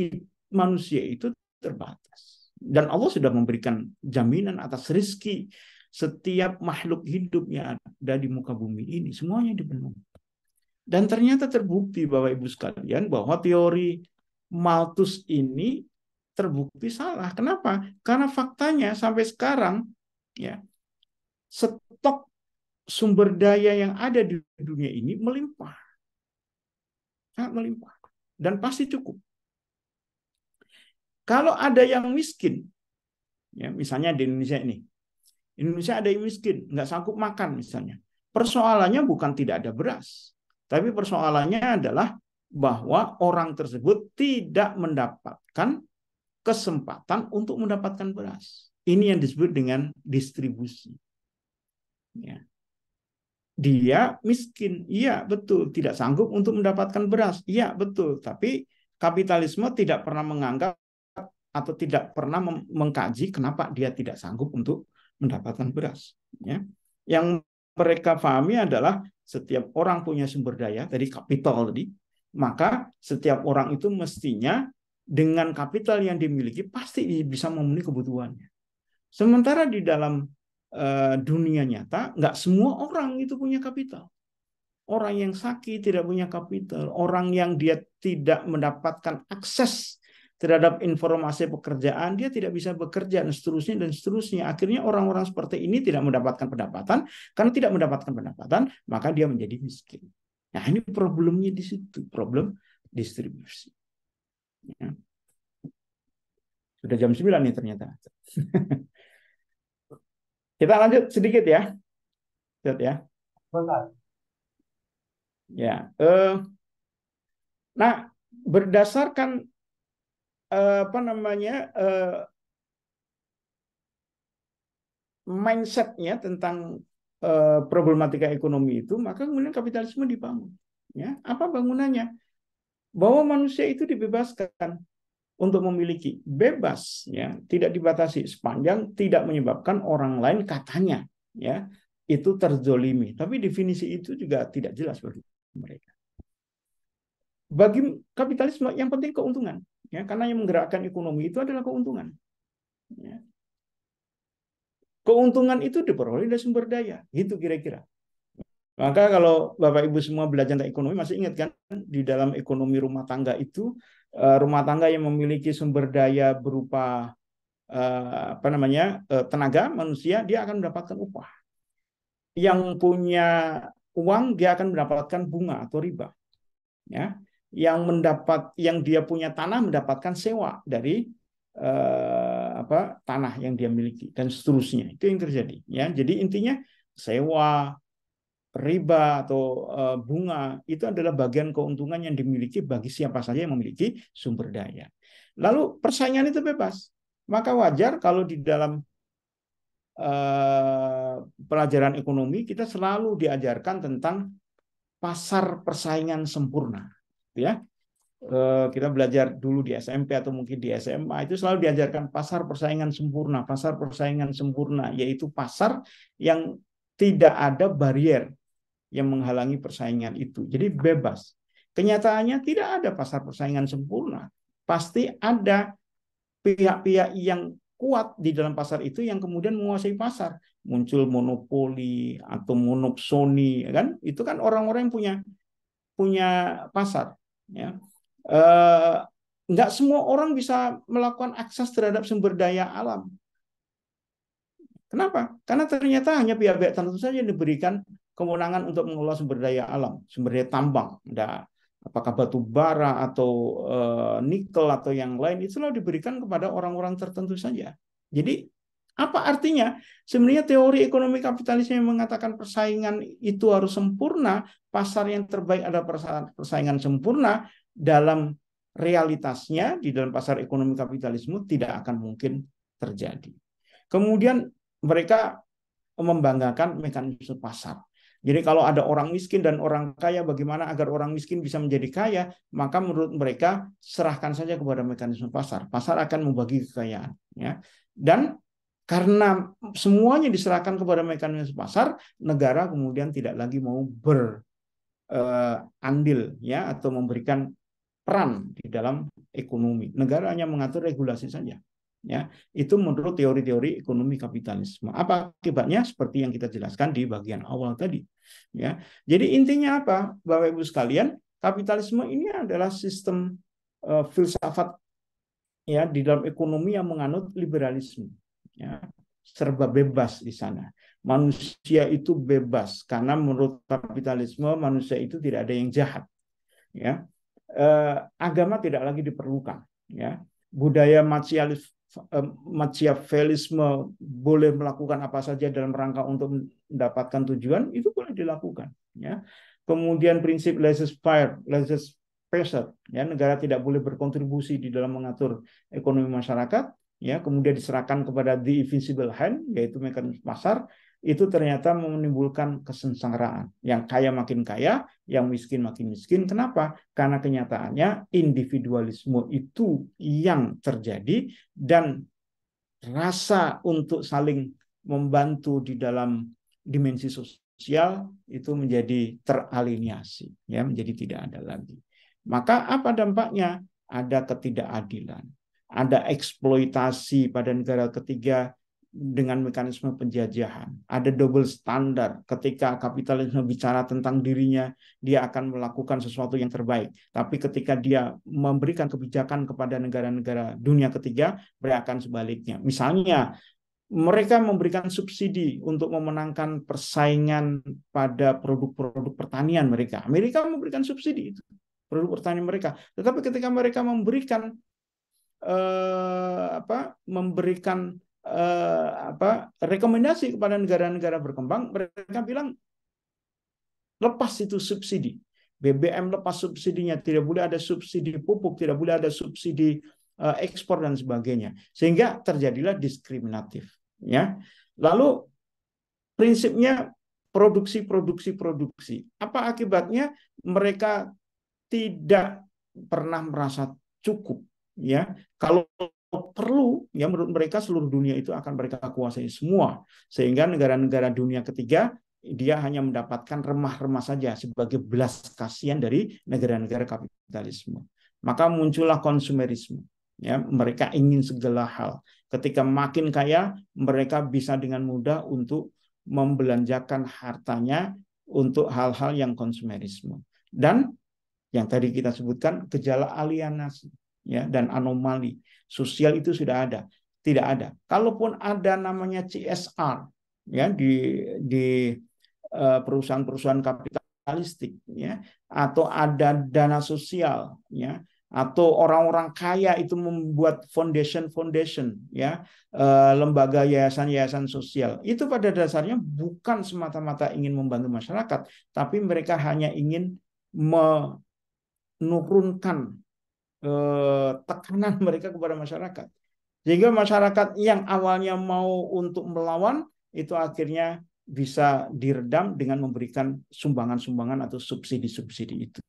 manusia itu terbatas. Dan Allah sudah memberikan jaminan atas rezeki setiap makhluk hidup yang ada di muka bumi ini. Semuanya dipenuhi. Dan ternyata terbukti Bapak Ibu sekalian bahwa teori Malthus ini terbukti salah. Kenapa? Karena faktanya sampai sekarang ya, stok sumber daya yang ada di dunia ini melimpah. Sangat melimpah. Dan pasti cukup. Kalau ada yang miskin, ya, misalnya di Indonesia ini, Indonesia ada yang miskin, nggak sanggup makan misalnya. Persoalannya bukan tidak ada beras, tapi persoalannya adalah bahwa orang tersebut tidak mendapatkan kesempatan untuk mendapatkan beras. Ini yang disebut dengan distribusi. Ya. Dia miskin, iya betul, tidak sanggup untuk mendapatkan beras, iya betul, tapi kapitalisme tidak pernah menganggap atau tidak pernah mengkaji kenapa dia tidak sanggup untuk mendapatkan beras. Ya. Yang mereka pahami adalah setiap orang punya sumber daya dari kapital tadi, maka setiap orang itu mestinya dengan kapital yang dimiliki pasti bisa memenuhi kebutuhannya. Sementara di dalam dunia nyata, nggak semua orang itu punya kapital. Orang yang sakit tidak punya kapital, orang yang dia tidak mendapatkan akses terhadap informasi pekerjaan, dia tidak bisa bekerja dan seterusnya dan seterusnya. Akhirnya orang-orang seperti ini tidak mendapatkan pendapatan, karena tidak mendapatkan pendapatan, maka dia menjadi miskin. Nah, ini problemnya di situ, problem distribusi. Ya. Sudah jam 9 nih ternyata. Kita lanjut sedikit ya. Lihat ya. Ya. Nah, berdasarkan apa namanya mindsetnya tentang problematika ekonomi itu, maka kemudian kapitalisme dibangun. Ya, apa bangunannya? Bahwa manusia itu dibebaskan untuk memiliki, bebas, ya, tidak dibatasi sepanjang tidak menyebabkan orang lain katanya, ya, itu terzolimi. Tapi definisi itu juga tidak jelas bagi mereka. Bagi kapitalisme yang penting keuntungan, ya, karena yang menggerakkan ekonomi itu adalah keuntungan. Ya. Keuntungan itu diperoleh dari sumber daya, itu kira-kira. Maka kalau Bapak Ibu semua belajar tentang ekonomi, masih ingat kan di dalam ekonomi rumah tangga itu, rumah tangga yang memiliki sumber daya berupa apa namanya tenaga manusia, dia akan mendapatkan upah. Yang punya uang dia akan mendapatkan bunga atau riba. Ya, yang dia punya tanah mendapatkan sewa dari apa tanah yang dia miliki dan seterusnya. Itu yang terjadi. Ya, jadi intinya sewa, riba atau bunga itu adalah bagian keuntungan yang dimiliki bagi siapa saja yang memiliki sumber daya. Lalu persaingan itu bebas. Maka wajar kalau di dalam pelajaran ekonomi kita selalu diajarkan tentang pasar persaingan sempurna. Ya, kita belajar dulu di SMP atau mungkin di SMA itu selalu diajarkan pasar persaingan sempurna, yaitu pasar yang tidak ada barier yang menghalangi persaingan itu. Jadi bebas. Kenyataannya tidak ada pasar persaingan sempurna. Pasti ada pihak-pihak yang kuat di dalam pasar itu yang kemudian menguasai pasar. Muncul monopoli atau monopsoni, kan? Itu kan orang-orang yang punya pasar. Ya. Nggak semua orang bisa melakukan akses terhadap sumber daya alam. Kenapa? Karena ternyata hanya pihak-pihak tertentu saja yang diberikan kewenangan untuk mengelola sumber daya alam, sumber daya tambang, apakah batu bara atau nikel atau yang lain, itu selalu diberikan kepada orang-orang tertentu saja. Jadi apa artinya? Sebenarnya teori ekonomi kapitalisme yang mengatakan persaingan itu harus sempurna, pasar yang terbaik ada persaingan sempurna, dalam realitasnya di dalam pasar ekonomi kapitalisme tidak akan mungkin terjadi. Kemudian mereka membanggakan mekanisme pasar. Jadi kalau ada orang miskin dan orang kaya, bagaimana agar orang miskin bisa menjadi kaya? Maka menurut mereka serahkan saja kepada mekanisme pasar. Pasar akan membagi kekayaan. Ya. Dan karena semuanya diserahkan kepada mekanisme pasar, negara kemudian tidak lagi mau berandil ya atau memberikan peran di dalam ekonomi. Negara hanya mengatur regulasi saja. Ya, itu menurut teori-teori ekonomi kapitalisme. Apa akibatnya? Seperti yang kita jelaskan di bagian awal tadi. Ya, jadi intinya apa, Bapak Ibu sekalian? Kapitalisme ini adalah sistem filsafat ya di dalam ekonomi yang menganut liberalisme. Ya, serba bebas di sana. Manusia itu bebas karena menurut kapitalisme manusia itu tidak ada yang jahat. Ya, agama tidak lagi diperlukan. Ya, budaya Machiavellisme boleh melakukan apa saja dalam rangka untuk mendapatkan tujuan, itu boleh dilakukan. Ya. Kemudian prinsip laissez-faire, ya, negara tidak boleh berkontribusi di dalam mengatur ekonomi masyarakat. Ya, kemudian diserahkan kepada the invisible hand, yaitu mekanisme pasar. itu ternyata menimbulkan kesengsaraan. Yang kaya makin kaya, yang miskin makin miskin. Kenapa? Karena kenyataannya individualisme itu yang terjadi dan rasa untuk saling membantu di dalam dimensi sosial itu menjadi teraliniasi, ya, menjadi tidak ada lagi. Maka apa dampaknya? Ada ketidakadilan, ada eksploitasi pada negara ketiga dengan mekanisme penjajahan, ada double standar. Ketika kapitalisme bicara tentang dirinya, dia akan melakukan sesuatu yang terbaik. Tapi ketika dia memberikan kebijakan kepada negara-negara dunia ketiga, mereka akan sebaliknya. Misalnya, mereka memberikan subsidi untuk memenangkan persaingan pada produk-produk pertanian mereka. Amerika memberikan subsidi itu produk pertanian mereka. Tetapi ketika mereka memberikan rekomendasi kepada negara-negara berkembang, mereka bilang lepas itu subsidi. BBM lepas subsidinya, tidak boleh ada subsidi pupuk, tidak boleh ada subsidi ekspor dan sebagainya. Sehingga terjadilah diskriminatif, ya. Lalu prinsipnya produksi. Apa akibatnya? Mereka tidak pernah merasa cukup, ya. Kalau perlu, ya, menurut mereka seluruh dunia itu akan mereka kuasai semua, sehingga negara-negara dunia ketiga dia hanya mendapatkan remah-remah saja sebagai belas kasihan dari negara-negara kapitalisme. Maka muncullah konsumerisme, ya. Mereka ingin segala hal. Ketika makin kaya, mereka bisa dengan mudah untuk membelanjakan hartanya untuk hal-hal yang konsumerisme. Dan yang tadi kita sebutkan, gejala alienasi, ya, dan anomali sosial itu sudah ada. Tidak ada. Kalaupun ada namanya CSR, ya, di perusahaan-perusahaan kapitalistik, ya, atau ada dana sosial, ya, atau orang-orang kaya itu membuat foundation, ya, lembaga yayasan sosial. Itu pada dasarnya bukan semata-mata ingin membantu masyarakat, tapi mereka hanya ingin menurunkan tekanan mereka kepada masyarakat. Sehingga masyarakat yang awalnya mau untuk melawan, itu akhirnya bisa diredam dengan memberikan sumbangan-sumbangan atau subsidi-subsidi itu.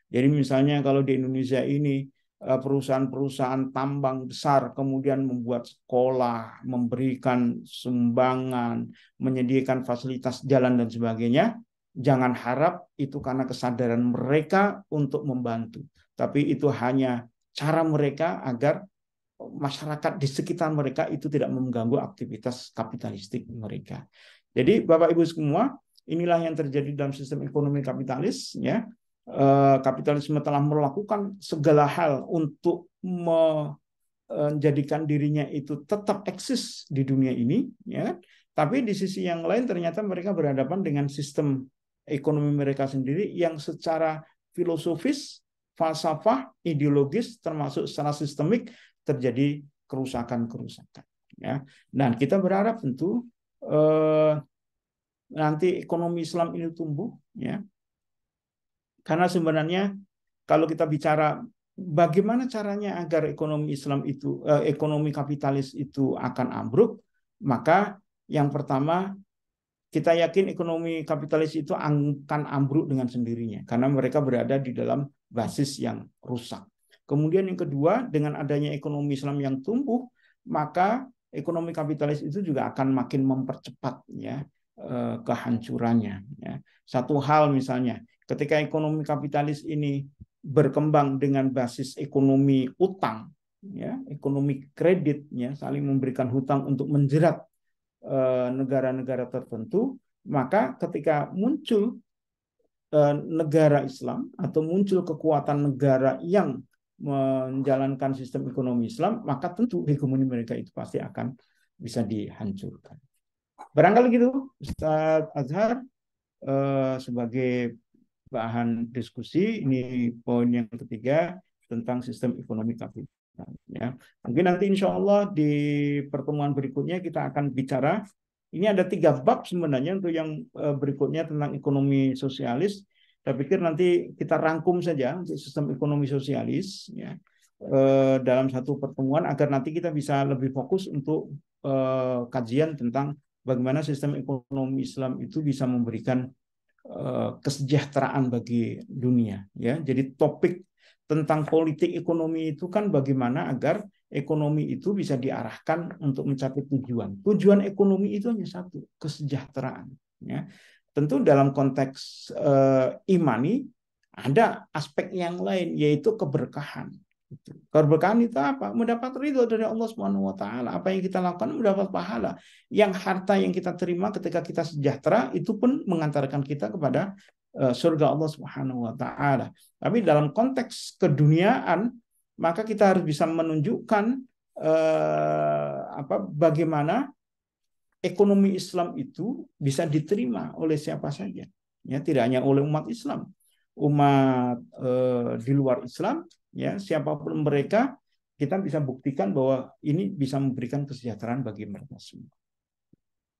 Jadi misalnya kalau di Indonesia ini perusahaan-perusahaan tambang besar kemudian membuat sekolah, memberikan sumbangan, menyediakan fasilitas jalan dan sebagainya, jangan harap itu karena kesadaran mereka untuk membantu. Tapi itu hanya cara mereka agar masyarakat di sekitar mereka itu tidak mengganggu aktivitas kapitalistik mereka. Jadi Bapak Ibu semua, inilah yang terjadi dalam sistem ekonomi kapitalis, ya. Kapitalisme telah melakukan segala hal untuk menjadikan dirinya itu tetap eksis di dunia ini, ya. Tapi di sisi yang lain ternyata mereka berhadapan dengan sistem ekonomi mereka sendiri yang secara filosofis, falsafah, ideologis, termasuk secara sistemik terjadi kerusakan-kerusakan, ya. Dan kita berharap tentu nanti ekonomi Islam ini tumbuh, ya. Karena sebenarnya kalau kita bicara bagaimana caranya agar ekonomi Islam itu, ekonomi kapitalis itu akan ambruk, maka yang pertama, kita yakin ekonomi kapitalis itu akan ambruk dengan sendirinya karena mereka berada di dalam basis yang rusak. Kemudian yang kedua, dengan adanya ekonomi Islam yang tumbuh, maka ekonomi kapitalis itu juga akan makin mempercepat, ya, kehancurannya, ya. Satu hal misalnya, ketika ekonomi kapitalis ini berkembang dengan basis ekonomi utang, ya, ekonomi kredit, ya, saling memberikan hutang untuk menjerat negara-negara tertentu, maka ketika muncul negara Islam atau muncul kekuatan negara yang menjalankan sistem ekonomi Islam, maka tentu hegemoni mereka itu pasti akan bisa dihancurkan. Barangkali gitu, Ustaz Azhar, sebagai bahan diskusi, ini poin yang ketiga tentang sistem ekonomi kapitalis. Ya, mungkin nanti insya Allah di pertemuan berikutnya kita akan bicara. Ini ada 3 bab sebenarnya untuk yang berikutnya tentang ekonomi sosialis. Saya pikir nanti kita rangkum saja untuk sistem ekonomi sosialis, ya, dalam satu pertemuan agar nanti kita bisa lebih fokus untuk kajian tentang bagaimana sistem ekonomi Islam itu bisa memberikan kesejahteraan bagi dunia, ya. Jadi topik tentang politik ekonomi itu kan bagaimana agar ekonomi itu bisa diarahkan untuk mencapai tujuan. Tujuan ekonomi itu hanya satu, kesejahteraan, ya. Tentu dalam konteks imani ada aspek yang lain, yaitu keberkahan. Keberkahan itu apa? Mendapat ridho dari Allah Subhanahu wa taala. Apa yang kita lakukan mendapat pahala. Yang harta yang kita terima ketika kita sejahtera itu pun mengantarkan kita kepada surga Allah Subhanahu wa taala. Tapi dalam konteks keduniaan maka kita harus bisa menunjukkan bagaimana ekonomi Islam itu bisa diterima oleh siapa saja. Ya, tidak hanya oleh umat Islam, umat di luar Islam, ya, siapapun mereka, kita bisa buktikan bahwa ini bisa memberikan kesejahteraan bagi mereka semua.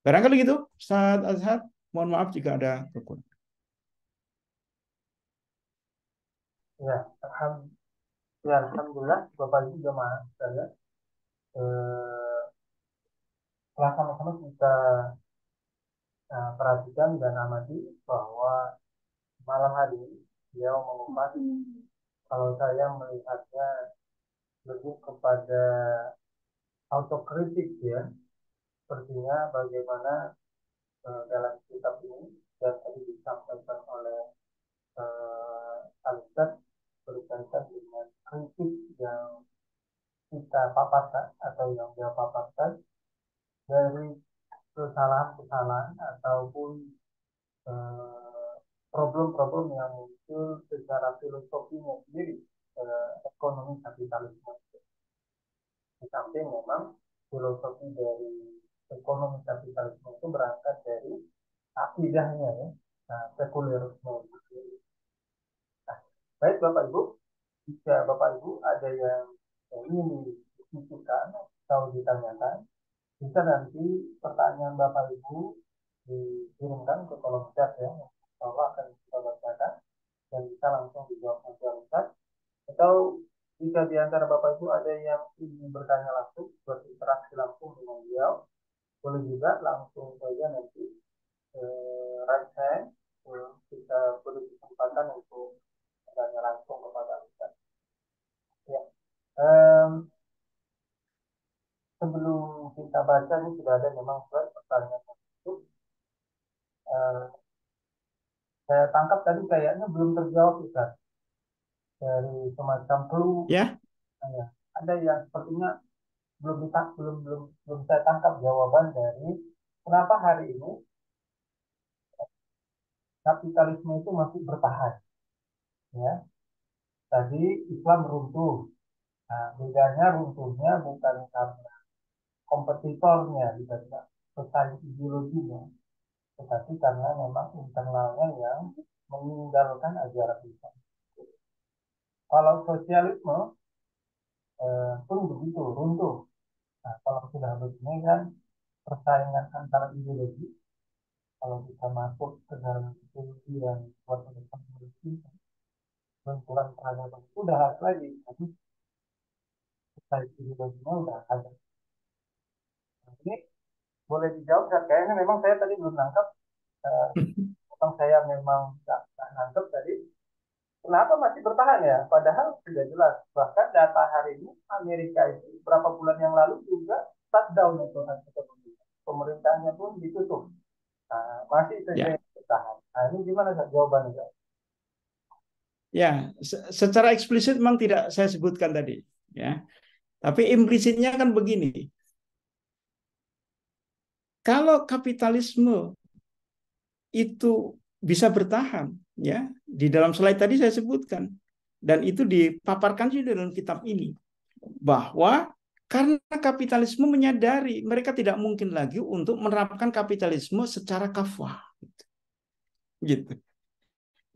Barangkali gitu, Ustaz Azhar, mohon maaf jika ada kekurangan. Ya, alhamdulillah Bapak Ibu jemaah sekalian, telah sama-sama kita perhatikan dan amati bahwa malam hari ini dia mengupas, kalau saya melihatnya lebih kepada autokritik, ya, sepertinya bagaimana dalam kitab ini dan tadi disampaikan oleh Al-Ustaz berkaitan dengan kritik yang kita paparkan atau yang dia paparkan dari kesalahan-kesalahan ataupun problem-problem yang muncul secara filosofinya sendiri ekonomi kapitalisme. Di samping memang filosofi dari ekonomi kapitalisme itu berangkat dari akidahnya, ya, sekulerisme. Nah, baik Bapak Ibu, jika Bapak Ibu ada yang ingin didiskusikan atau ditanyakan, bisa nanti pertanyaan Bapak Ibu dikirimkan ke kolom chat, ya, bahwa akan kita bacakan dan bisa langsung dijawab oleh Ustaz. Atau jika di antara Bapak Ibu ada yang ingin bertanya langsung, berinteraksi langsung dengan beliau, boleh juga langsung saja nanti raise hand, kita beri kesempatan untuk bertanya langsung kepada Ustaz. Ya. Sebelum kita baca, ini sudah ada memang pertanyaan itu. Saya tangkap tadi kayaknya belum terjawab, Ustaz, dari semacam clue. Ya. Ada yang sepertinya belum saya tangkap jawaban dari kenapa hari ini kapitalisme itu masih bertahan. Ya, tadi Islam runtuh. Nah, bedanya runtuhnya bukan karena kompetitornya, tidak pesaing ideologinya, tetapi karena memang internalnya yang meninggalkan ajaran Islam. Kalau sosialisme pun begitu, runtuh. Nah, kalau sudah begini kan persaingan antara ideologi, kalau kita masuk ke dalam ideologi yang buat mendepan ideologi, benturan peradaban itu udah harus lagi. Tapi persaingan ideologinya udah ada. Nah, ini boleh dijawab, kayaknya memang saya tadi belum nangkap. Memang saya memang nggak nangkep tadi. Kenapa masih bertahan, ya? Padahal sudah jelas. Bahkan data hari ini Amerika itu beberapa bulan yang lalu juga shutdown ekonomi. Pemerintahnya pun ditutup. Nah, masih saja bertahan. Nah, ini gimana jawabannya? Ya, secara eksplisit memang tidak saya sebutkan tadi, ya. Tapi implisitnya kan begini. Kalau kapitalisme itu bisa bertahan, ya, di dalam slide tadi saya sebutkan, dan itu dipaparkan juga dalam kitab ini, bahwa karena kapitalisme menyadari mereka tidak mungkin lagi untuk menerapkan kapitalisme secara kafah, gitu.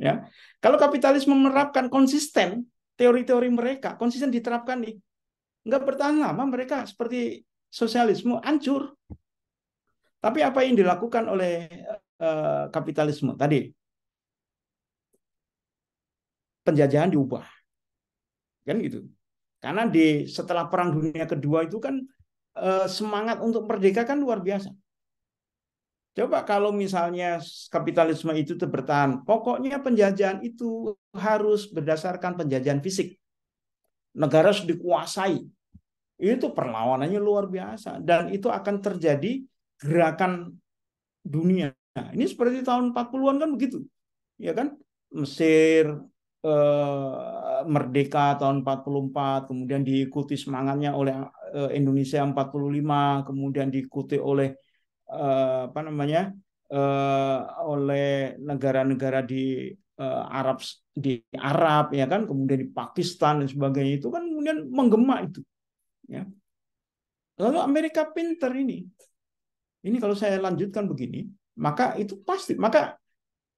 Ya, kalau kapitalisme menerapkan konsisten teori-teori mereka, konsisten diterapkan nih, nggak bertahan lama mereka seperti sosialisme hancur. Tapi apa yang dilakukan oleh kapitalisme tadi? Penjajahan diubah, kan gitu. Karena setelah Perang Dunia Kedua itu kan semangat untuk merdeka kan luar biasa. Coba kalau misalnya kapitalisme itu bertahan, pokoknya penjajahan itu harus berdasarkan penjajahan fisik. Negara harus dikuasai. Itu perlawanannya luar biasa. Dan itu akan terjadi gerakan dunia. Nah, ini seperti tahun 40-an kan begitu. Ya kan? Mesir merdeka tahun 44, kemudian diikuti semangatnya oleh Indonesia 45, kemudian diikuti oleh apa namanya? Oleh negara-negara di Arab ya kan, kemudian di Pakistan dan sebagainya, itu kan kemudian menggema itu ya. Lalu Amerika pinter ini. Ini kalau saya lanjutkan begini, maka itu pasti, maka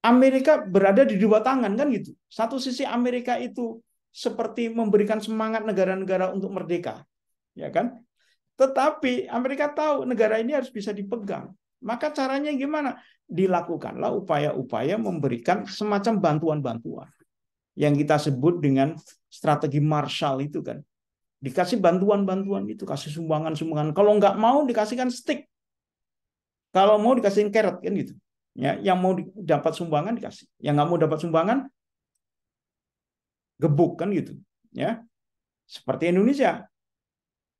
Amerika berada di dua tangan kan gitu. Satu sisi Amerika itu seperti memberikan semangat negara-negara untuk merdeka, ya kan? Tetapi Amerika tahu negara ini harus bisa dipegang. Maka caranya gimana? Dilakukanlah upaya-upaya memberikan semacam bantuan-bantuan yang kita sebut dengan strategi Marshall itu kan. Dikasih bantuan-bantuan itu, kasih sumbangan-sumbangan. Kalau nggak mau dikasihkan stick. Kalau mau dikasihin carrot kan gitu. Ya, yang mau dapat sumbangan dikasih, yang nggak mau dapat sumbangan gebuk kan gitu. Ya, seperti Indonesia,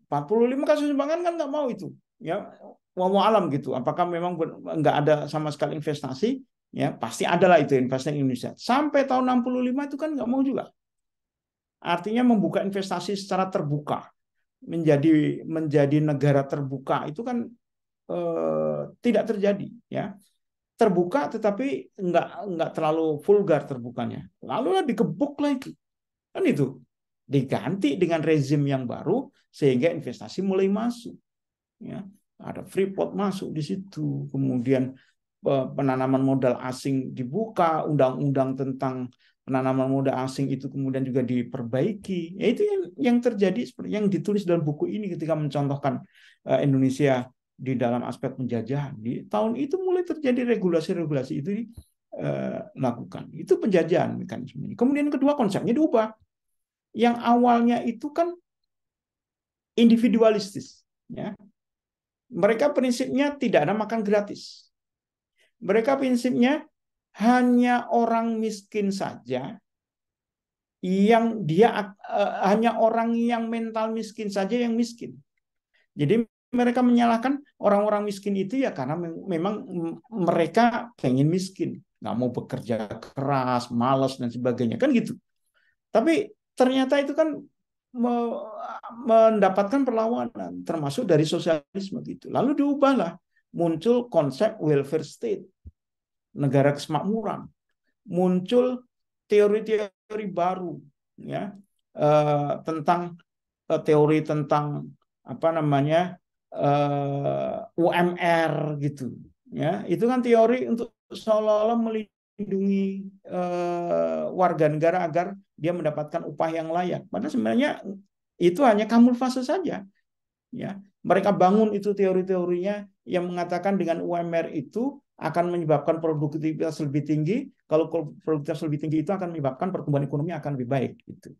45 kasus sumbangan kan nggak mau itu. Ya, mau alam gitu. Apakah memang nggak ada sama sekali investasi? Ya, pasti adalah itu investasi Indonesia. Sampai tahun 65 itu kan nggak mau juga. Artinya membuka investasi secara terbuka, menjadi negara terbuka itu kan tidak terjadi. Ya, terbuka tetapi nggak terlalu vulgar terbukanya. Lalu dikebuk lagi. Kan itu. Diganti dengan rezim yang baru sehingga investasi mulai masuk. Ya, ada Freeport masuk di situ. Kemudian penanaman modal asing dibuka, undang-undang tentang penanaman modal asing itu kemudian juga diperbaiki. Ya, itu yang terjadi seperti yang ditulis dalam buku ini ketika mencontohkan Indonesia di dalam aspek penjajahan. Di tahun itu mulai terjadi regulasi-regulasi itu dilakukan. Itu penjajahan mekanisme ini. Kemudian kedua, konsepnya diubah. Yang awalnya itu kan individualistis. Ya. Mereka prinsipnya tidak ada makan gratis. Mereka prinsipnya hanya orang miskin saja hanya orang yang mental miskin saja yang miskin. Jadi mereka menyalahkan orang-orang miskin itu ya karena memang mereka pengen miskin, nggak mau bekerja keras, malas dan sebagainya kan gitu. Tapi ternyata itu kan mendapatkan perlawanan, termasuk dari sosialisme gitu. Lalu diubahlah, muncul konsep welfare state, negara kesemakmuran, muncul teori-teori baru, ya, tentang teori tentang apa namanya UMR gitu, ya, itu kan teori untuk seolah-olah melindungi warga negara agar dia mendapatkan upah yang layak. Padahal sebenarnya itu hanya kamuflase saja. Ya, mereka bangun itu teori-teorinya yang mengatakan dengan UMR itu akan menyebabkan produktivitas lebih tinggi. Kalau produktivitas lebih tinggi itu akan menyebabkan pertumbuhan ekonomi akan lebih baik. Gitu.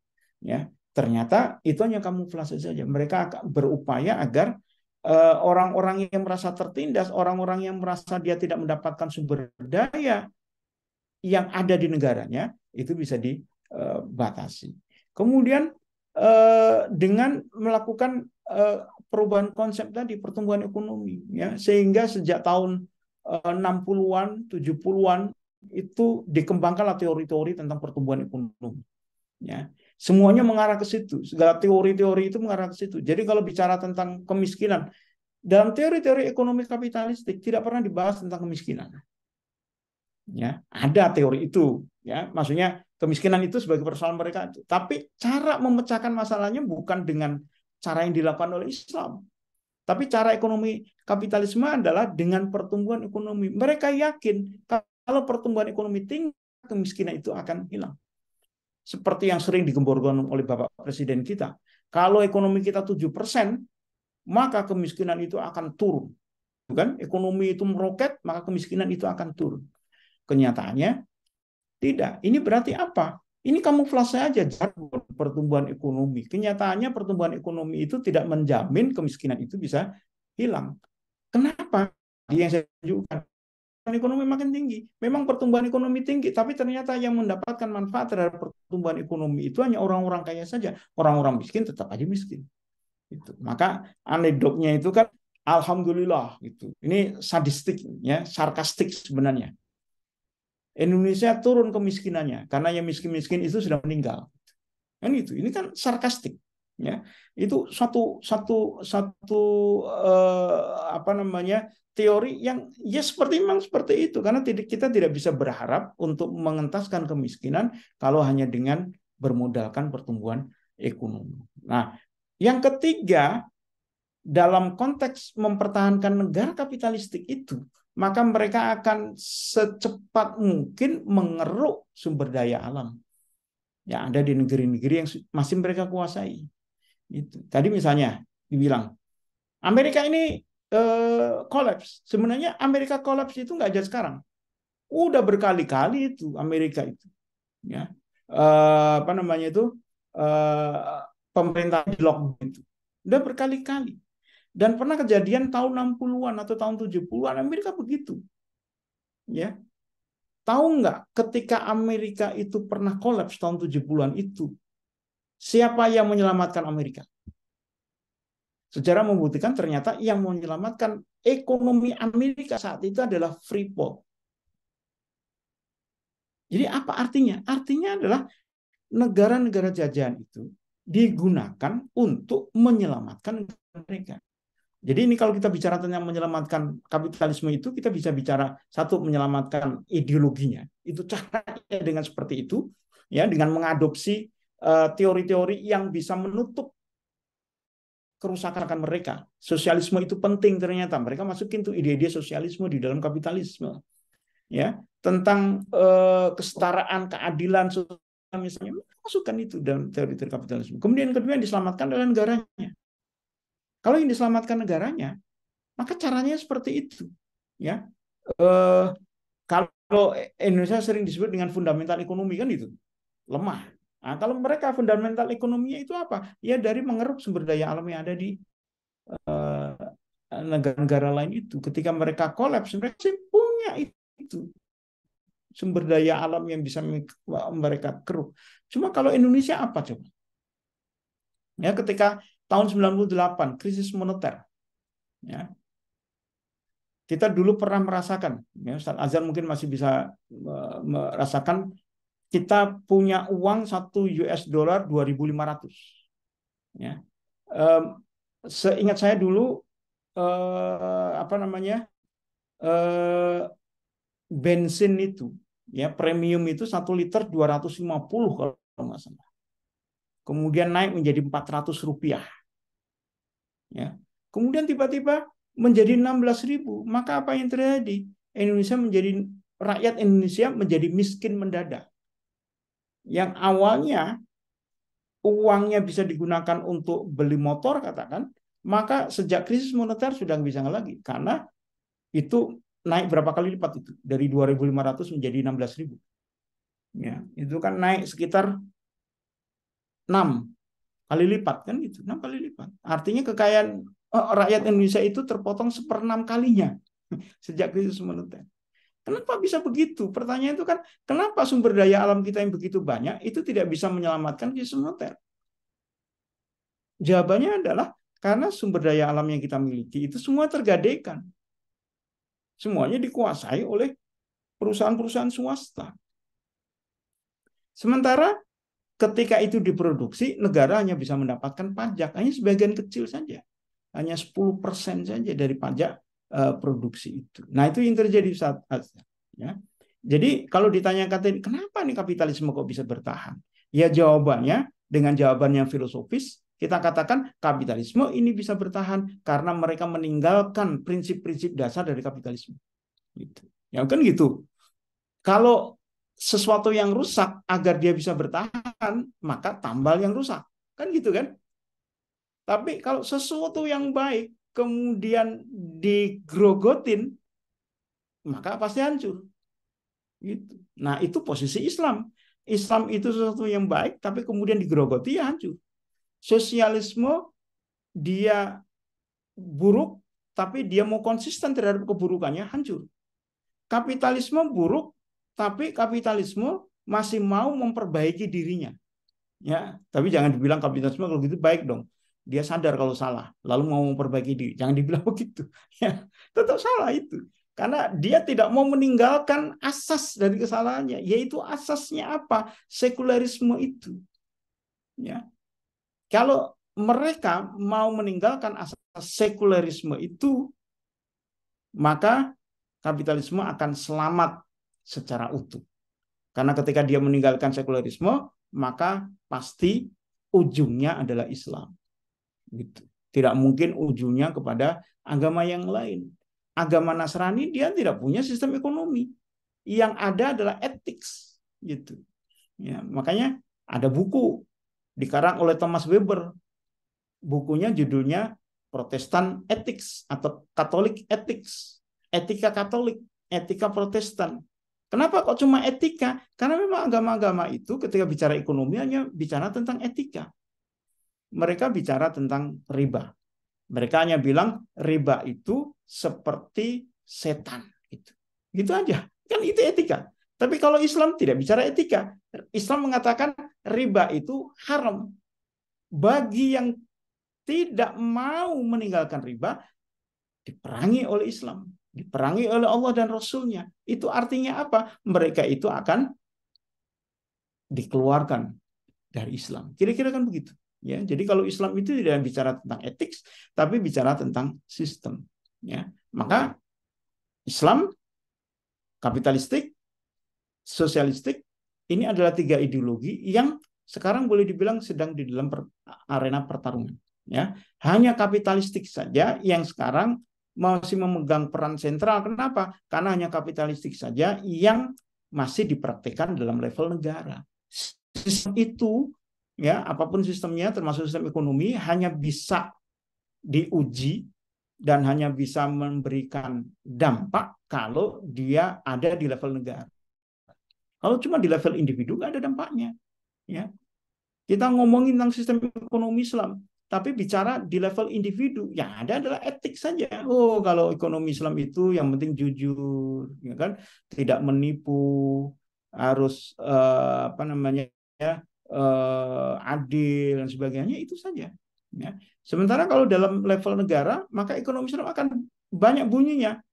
Ya, ternyata itu hanya kamuflase saja. Mereka berupaya agar orang-orang yang merasa tertindas, orang-orang yang merasa dia tidak mendapatkan sumber daya yang ada di negaranya itu bisa dibatasi. Kemudian dengan melakukan perubahan konsep tadi pertumbuhan ekonomi, ya, sehingga sejak tahun 60-an, 70-an itu dikembangkanlah teori-teori tentang pertumbuhan ekonomi. Ya, semuanya mengarah ke situ. Segala teori-teori itu mengarah ke situ. Jadi kalau bicara tentang kemiskinan, dalam teori-teori ekonomi kapitalistik tidak pernah dibahas tentang kemiskinan. Ya, ada teori itu, ya, maksudnya kemiskinan itu sebagai persoalan mereka, tapi cara memecahkan masalahnya bukan dengan cara yang dilakukan oleh Islam, tapi cara ekonomi kapitalisme adalah dengan pertumbuhan ekonomi. Mereka yakin kalau pertumbuhan ekonomi tinggi, kemiskinan itu akan hilang. Seperti yang sering digembor-gemborkan oleh Bapak Presiden kita, kalau ekonomi kita 7%, maka kemiskinan itu akan turun. Bukan? Ekonomi itu meroket, maka kemiskinan itu akan turun. Kenyataannya tidak. Ini berarti apa? Ini kamuflase aja jargon pertumbuhan ekonomi. Kenyataannya pertumbuhan ekonomi itu tidak menjamin kemiskinan itu bisa hilang. Kenapa? Yang saya tunjukkan. ekonomi makin tinggi. Memang pertumbuhan ekonomi tinggi, tapi ternyata yang mendapatkan manfaat terhadap pertumbuhan ekonomi itu hanya orang-orang kaya saja. Orang-orang miskin tetap aja miskin. Itu. Maka anekdotnya itu kan alhamdulillah gitu. Ini sadistik ya, sarkastik sebenarnya. Indonesia turun kemiskinannya karena yang miskin-miskin itu sudah meninggal. Kan itu. Ini kan sarkastik ya. Itu satu apa namanya? Teori yang ya memang seperti itu karena kita tidak bisa berharap untuk mengentaskan kemiskinan kalau hanya dengan bermodalkan pertumbuhan ekonomi. Nah, yang ketiga dalam konteks mempertahankan negara kapitalistik itu, maka mereka akan secepat mungkin mengeruk sumber daya alam yang ada di negeri-negeri yang masih mereka kuasai. Itu. Tadi misalnya dibilang Amerika ini kolaps. Sebenarnya Amerika kolaps itu nggak aja sekarang. Udah berkali-kali itu Amerika itu. Ya. Apa namanya itu? Pemerintah di lockdown itu. Udah berkali-kali. Dan pernah kejadian tahun 60-an atau tahun 70-an Amerika begitu. Ya. Tahu nggak ketika Amerika itu pernah kolaps tahun 70-an itu, siapa yang menyelamatkan Amerika? Sejarah membuktikan ternyata yang menyelamatkan ekonomi Amerika saat itu adalah Freeport. Jadi apa artinya? Artinya adalah negara-negara jajahan itu digunakan untuk menyelamatkan mereka. Jadi ini kalau kita bicara tentang menyelamatkan kapitalisme itu, kita bisa bicara satu menyelamatkan ideologinya. Itu caranya dengan seperti itu, ya, dengan mengadopsi teori-teori yang bisa menutup kerusakan mereka. Sosialisme itu penting ternyata. Mereka masukin tuh ide-ide sosialisme di dalam kapitalisme. Ya, tentang kesetaraan, keadilan sosial misalnya, masukkan itu dalam teori-teori kapitalisme. Kemudian yang kedua yang diselamatkan adalah negaranya. Kalau yang diselamatkan negaranya, maka caranya seperti itu. Ya, kalau Indonesia sering disebut dengan fundamental ekonomi kan itu lemah. Nah, kalau mereka fundamental ekonominya itu apa? Ya dari mengeruk sumber daya alam yang ada di negara-negara lain itu. Ketika mereka kolaps, mereka punya itu sumber daya alam yang bisa mereka keruk. Cuma kalau Indonesia apa coba? Ya, ketika tahun 98 krisis moneter, ya, kita dulu pernah merasakan, ya, Ustaz Azhar mungkin masih bisa merasakan, kita punya uang 1 US dollar 2.500. Ya. Seingat saya dulu apa namanya bensin itu, ya, premium itu 1 liter 250 kalau nggak salah. Kemudian naik menjadi 400 rupiah. Ya. Kemudian tiba-tiba menjadi 16.000. Maka apa yang terjadi? Rakyat Indonesia menjadi miskin mendadak. Yang awalnya uangnya bisa digunakan untuk beli motor katakan, maka sejak krisis moneter sudah bisa nggak lagi karena itu naik berapa kali lipat itu dari 2.500 menjadi 16.000. Ya, itu kan naik sekitar 6 kali lipat kan gitu, 6 kali lipat. Artinya kekayaan rakyat Indonesia itu terpotong 1/6 kalinya sejak krisis moneter. Kenapa bisa begitu? Pertanyaan itu kan, kenapa sumber daya alam kita yang begitu banyak itu tidak bisa menyelamatkan krisis moneter? Jawabannya adalah karena sumber daya alam yang kita miliki itu semua tergadaikan. Semuanya dikuasai oleh perusahaan-perusahaan swasta. Sementara ketika itu diproduksi, negara hanya bisa mendapatkan pajak, hanya sebagian kecil saja. Hanya 10% saja dari pajak produksi itu. Nah, itu yang terjadi saat ya. Jadi kalau ditanyakan kenapa nih kapitalisme kok bisa bertahan? Ya jawabannya dengan jawaban yang filosofis, kita katakan kapitalisme ini bisa bertahan karena mereka meninggalkan prinsip-prinsip dasar dari kapitalisme. Gitu. Ya kan gitu. Kalau sesuatu yang rusak agar dia bisa bertahan, maka tambal yang rusak. Kan gitu kan? Tapi kalau sesuatu yang baik kemudian digrogotin, maka pasti hancur. Gitu. Nah, itu posisi Islam. Islam itu sesuatu yang baik, tapi kemudian digerogoti, ya hancur. Sosialisme, dia buruk, tapi dia mau konsisten terhadap keburukannya, hancur. kapitalisme buruk, tapi kapitalisme masih mau memperbaiki dirinya. Ya, tapi jangan dibilang kapitalisme kalau gitu baik dong. Dia sadar kalau salah, lalu mau memperbaiki diri. Jangan dibilang begitu. Ya, tetap salah itu. Karena dia tidak mau meninggalkan asas dari kesalahannya, yaitu asasnya apa? Sekularisme itu. Ya. Kalau mereka mau meninggalkan asas sekularisme itu, maka kapitalisme akan selamat secara utuh. Karena ketika dia meninggalkan sekularisme, maka pasti ujungnya adalah Islam. Gitu. Tidak mungkin ujungnya kepada agama yang lain. Agama Nasrani dia tidak punya sistem ekonomi. Yang ada adalah ethics. Gitu. Ya, makanya ada buku dikarang oleh Thomas Weber. Bukunya judulnya Protestan Ethics atau Catholic Ethics. Etika Katolik, etika Protestan. Kenapa kok cuma etika? Karena memang agama-agama itu ketika bicara ekonomi hanya bicara tentang etika. Mereka bicara tentang riba. Mereka hanya bilang riba itu seperti setan. Gitu aja. Kan itu etika. Tapi kalau Islam tidak bicara etika. Islam mengatakan riba itu haram. Bagi yang tidak mau meninggalkan riba, diperangi oleh Islam. Diperangi oleh Allah dan Rasulnya. Itu artinya apa? Mereka itu akan dikeluarkan dari Islam. Kira-kira kan begitu. Ya, jadi kalau Islam itu tidak bicara tentang etik, tapi bicara tentang sistem. Ya, maka Islam, kapitalistik, sosialistik, ini adalah tiga ideologi yang sekarang boleh dibilang sedang di dalam arena pertarungan. Ya, hanya kapitalistik saja yang sekarang masih memegang peran sentral. Kenapa? Karena hanya kapitalistik saja yang masih dipraktikkan dalam level negara. Sistem itu, ya, apapun sistemnya, termasuk sistem ekonomi, hanya bisa diuji dan hanya bisa memberikan dampak kalau dia ada di level negara. Kalau cuma di level individu, nggak ada dampaknya. Ya, kita ngomongin tentang sistem ekonomi Islam, tapi bicara di level individu, yang ada adalah etik saja. Oh, kalau ekonomi Islam itu yang penting jujur, ya kan, tidak menipu, harus apa namanya, ya, adil dan sebagainya, itu saja. Ya. Sementara kalau dalam level negara, maka ekonomi Islam akan banyak bunyinya.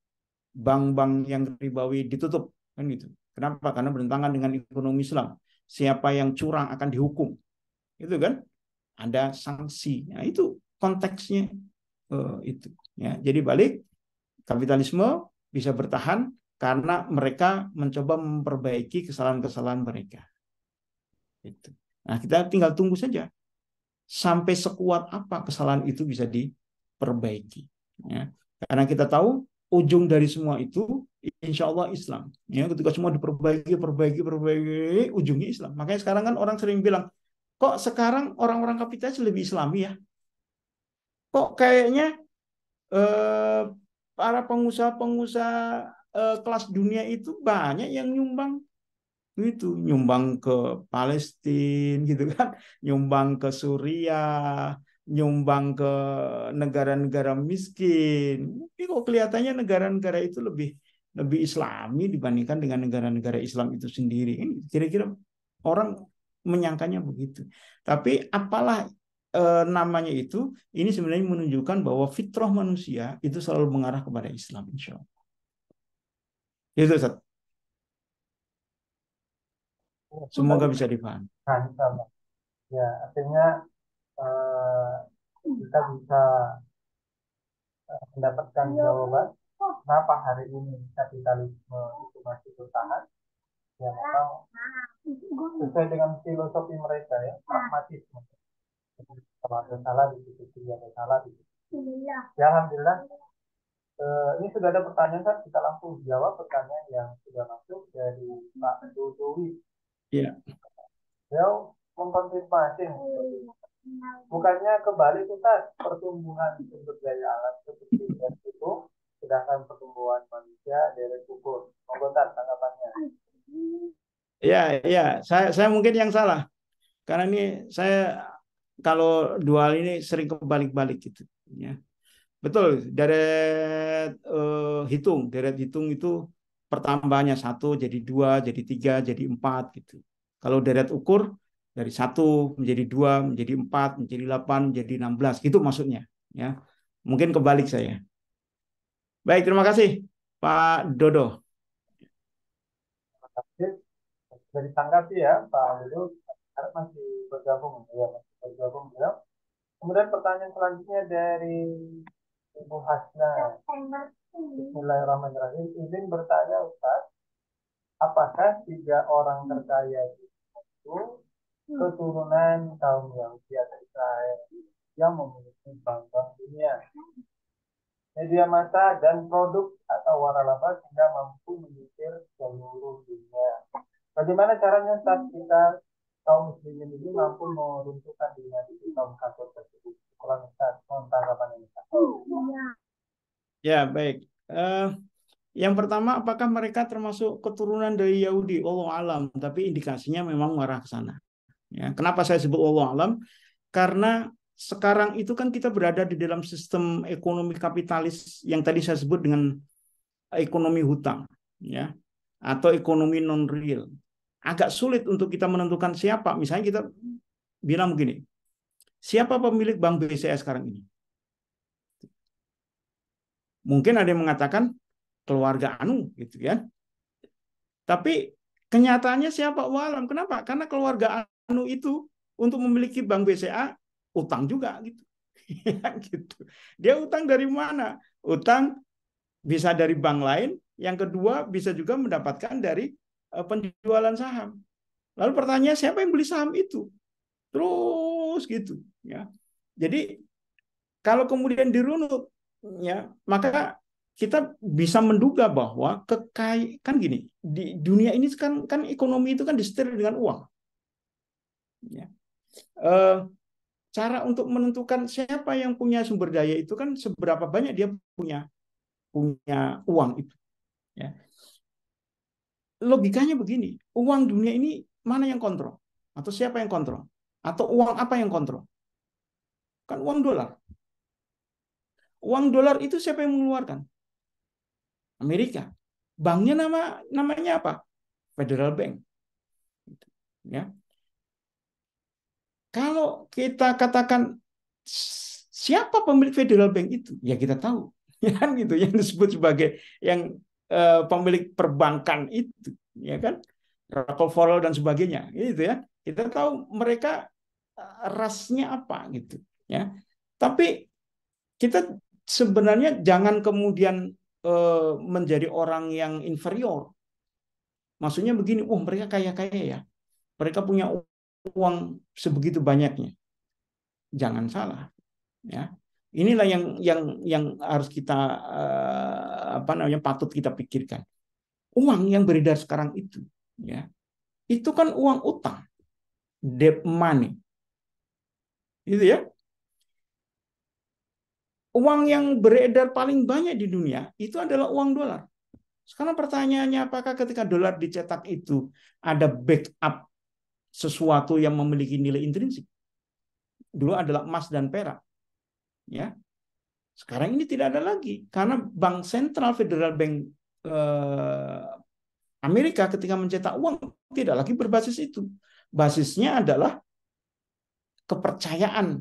Bank-bank yang ribawi ditutup, kan gitu. Kenapa? Karena bertentangan dengan ekonomi Islam. Siapa yang curang akan dihukum. Itu kan? Ada sanksi. Nah, itu konteksnya itu. Ya, jadi balik, kapitalisme bisa bertahan karena mereka mencoba memperbaiki kesalahan-kesalahan mereka. Itu. Nah, kita tinggal tunggu saja sampai sekuat apa kesalahan itu bisa diperbaiki. Ya. Karena kita tahu ujung dari semua itu insya Allah Islam. Ya, ketika semua diperbaiki, ujungnya Islam. Makanya sekarang kan orang sering bilang, kok sekarang orang-orang kapitalis lebih Islami ya? Kok kayaknya eh, para pengusaha-pengusaha kelas dunia itu banyak yang nyumbang itu, nyumbang ke Palestina gitu kan, nyumbang ke Suriah, nyumbang ke negara-negara miskin. Ini kok kelihatannya negara-negara itu lebih lebih Islami dibandingkan dengan negara-negara Islam itu sendiri. Ini kira-kira orang menyangkanya begitu. Tapi apalah namanya itu, ini sebenarnya menunjukkan bahwa fitrah manusia itu selalu mengarah kepada Islam, insya Allah. Itu, Ustaz. Semoga bisa dipahami. Nah, sama. Ya, artinya eh, kita bisa mendapatkan jawaban kenapa hari ini kapitalisme itu masih bertahan. Ya, memang sesuai dengan filosofi mereka ya, pragmatisme. Kalau ada salah di situ, ada salah di situ. Ya, alhamdulillah. Ini sudah ada pertanyaan kan, kita langsung jawab pertanyaan yang sudah masuk dari Pak Dodowi. Iya. Beliau mengkonfirmasi, bukannya kebalik Ustaz, pertumbuhan sumber daya alam seperti itu, sedangkan pertumbuhan manusia dari ukur. Monggo Ustaz tanggapannya. Ya, ya, saya mungkin yang salah. Karena ini saya kalau dual ini sering kebalik-balik gitu. Ya. Betul, deret hitung itu pertambahannya 1 jadi 2, jadi 3, jadi 4 gitu. Kalau deret ukur dari 1 menjadi 2, menjadi 4, menjadi 8, menjadi 16 gitu maksudnya ya. Mungkin kebalik saya. Baik, terima kasih Pak Dodo. Sudah ditanggapi ya Pak Dodo, harap masih bergabung ya, masih bergabung ya. Kemudian pertanyaan selanjutnya dari Ibu Hasna. Bismillahirrahmanirrahim. Izin bertanya Ustaz, apakah 3 orang terkaya itu keturunan kaum Yahudi atau Israel yang memiliki bank-bank dunia, media massa dan produk atau waralaba sehingga mampu menyisir seluruh dunia? Bagaimana caranya saat kita kaum muslimin ini mampu meruntuhkan dinasti kaum kafir tersebut? Kalau Ustaz, mohon tanggapan ini. Ya, baik. Yang pertama, apakah mereka termasuk keturunan dari Yahudi? Wallahu alam, tapi indikasinya memang mengarah ke sana. Ya, kenapa saya sebut wallahu alam? Karena sekarang itu kan kita berada di dalam sistem ekonomi kapitalis yang tadi saya sebut dengan ekonomi hutang, ya, atau ekonomi non real. Agak sulit untuk kita menentukan siapa. Misalnya kita bilang begini, siapa pemilik bank BCA sekarang ini? Mungkin ada yang mengatakan keluarga Anu, gitu ya. Tapi kenyataannya siapa walam? Kenapa? Karena keluarga Anu itu untuk memiliki bank BCA utang juga, gitu. Gitu. Dia utang dari mana? Utang bisa dari bank lain. Yang kedua bisa juga mendapatkan dari penjualan saham. Lalu pertanyaan siapa yang beli saham itu? Terus gitu, ya. Jadi kalau kemudian dirunut, ya, maka kita bisa menduga bahwa kan gini, di dunia ini kan ekonomi itu kan disetir dengan uang. Ya. Cara untuk menentukan siapa yang punya sumber daya itu kan seberapa banyak dia punya uang itu. Ya. Logikanya begini, uang dunia ini mana yang kontrol? Atau siapa yang kontrol? Atau uang apa yang kontrol? Kan uang dolar. Uang dolar itu siapa yang mengeluarkan? Amerika. Banknya namanya apa? Federal Bank. Ya. Kalau kita katakan siapa pemilik Federal Bank itu, ya kita tahu, ya kan gitu, yang disebut sebagai yang pemilik perbankan itu, ya kan, Rockefeller dan sebagainya, gitu ya. Kita tahu mereka rasnya apa gitu, ya. Tapi kita sebenarnya jangan kemudian menjadi orang yang inferior. Maksudnya begini, mereka kaya-kaya ya, mereka punya uang sebegitu banyaknya. Jangan salah, ya. Inilah yang harus kita patut kita pikirkan. Uang yang beredar sekarang itu, ya, itu kan uang utang, debt money, gitu ya. Uang yang beredar paling banyak di dunia itu adalah uang dolar. Sekarang pertanyaannya, apakah ketika dolar dicetak itu ada backup sesuatu yang memiliki nilai intrinsik? Dulu adalah emas dan perak, ya. Sekarang ini tidak ada lagi karena Bank Sentral Federal Bank Amerika ketika mencetak uang tidak lagi berbasis itu. Basisnya adalah kepercayaan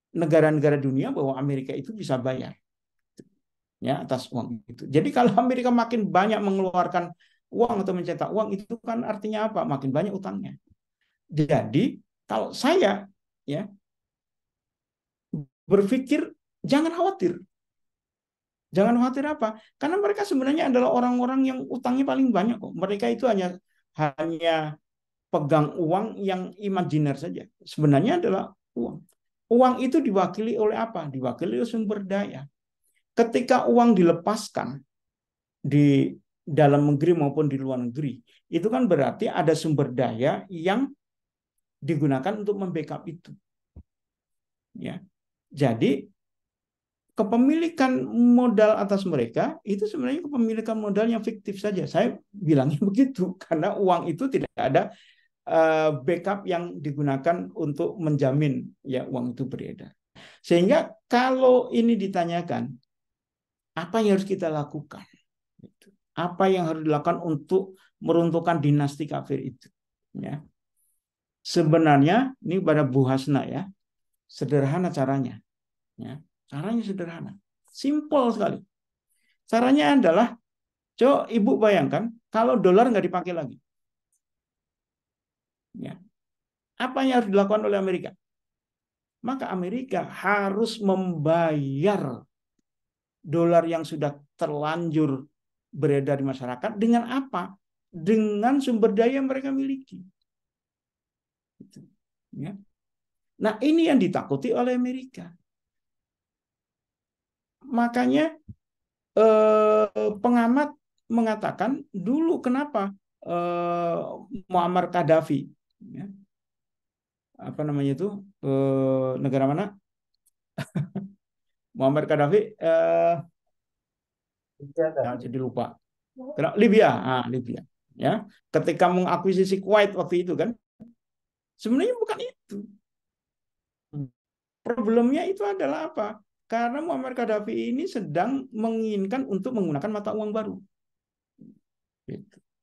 negara-negara dunia bahwa Amerika itu bisa bayar, ya, atas uang itu. Jadi kalau Amerika makin banyak mengeluarkan uang atau mencetak uang itu kan artinya apa? Makin banyak utangnya. Jadi kalau saya, ya, berpikir jangan khawatir. Jangan khawatir apa? Karena mereka sebenarnya adalah orang-orang yang utangnya paling banyak kok. Mereka itu hanya pegang uang yang imajiner saja. Sebenarnya adalah uang. Uang itu diwakili oleh apa? Diwakili oleh sumber daya. Ketika uang dilepaskan di dalam negeri maupun di luar negeri, itu kan berarti ada sumber daya yang digunakan untuk membackup itu. Ya. Jadi kepemilikan modal atas mereka itu sebenarnya kepemilikan modal yang fiktif saja. Saya bilangnya begitu karena uang itu tidak ada backup yang digunakan untuk menjamin ya uang itu beredar. Sehingga kalau ini ditanyakan apa yang harus kita lakukan? Apa yang harus dilakukan untuk meruntuhkan dinasti kafir itu? Ya. Sebenarnya ini pada Bu Hasna ya, sederhana caranya. Ya. Caranya sederhana, simpel sekali. Caranya adalah, coba Ibu bayangkan kalau dolar nggak dipakai lagi. Ya. Apa yang harus dilakukan oleh Amerika? Maka Amerika harus membayar dolar yang sudah terlanjur beredar di masyarakat dengan apa? Dengan sumber daya yang mereka miliki. Ya. Nah, ini yang ditakuti oleh Amerika. Makanya pengamat mengatakan dulu kenapa Muammar Gaddafi, ya, apa namanya itu, negara mana? Muammar Gaddafi, ya, jadi lupa. Libya, Libya. Ya, ketika mengakuisisi Kuwait waktu itu kan, sebenarnya bukan itu. Problemnya itu adalah apa? Karena Muammar Gaddafi ini sedang menginginkan untuk menggunakan mata uang baru.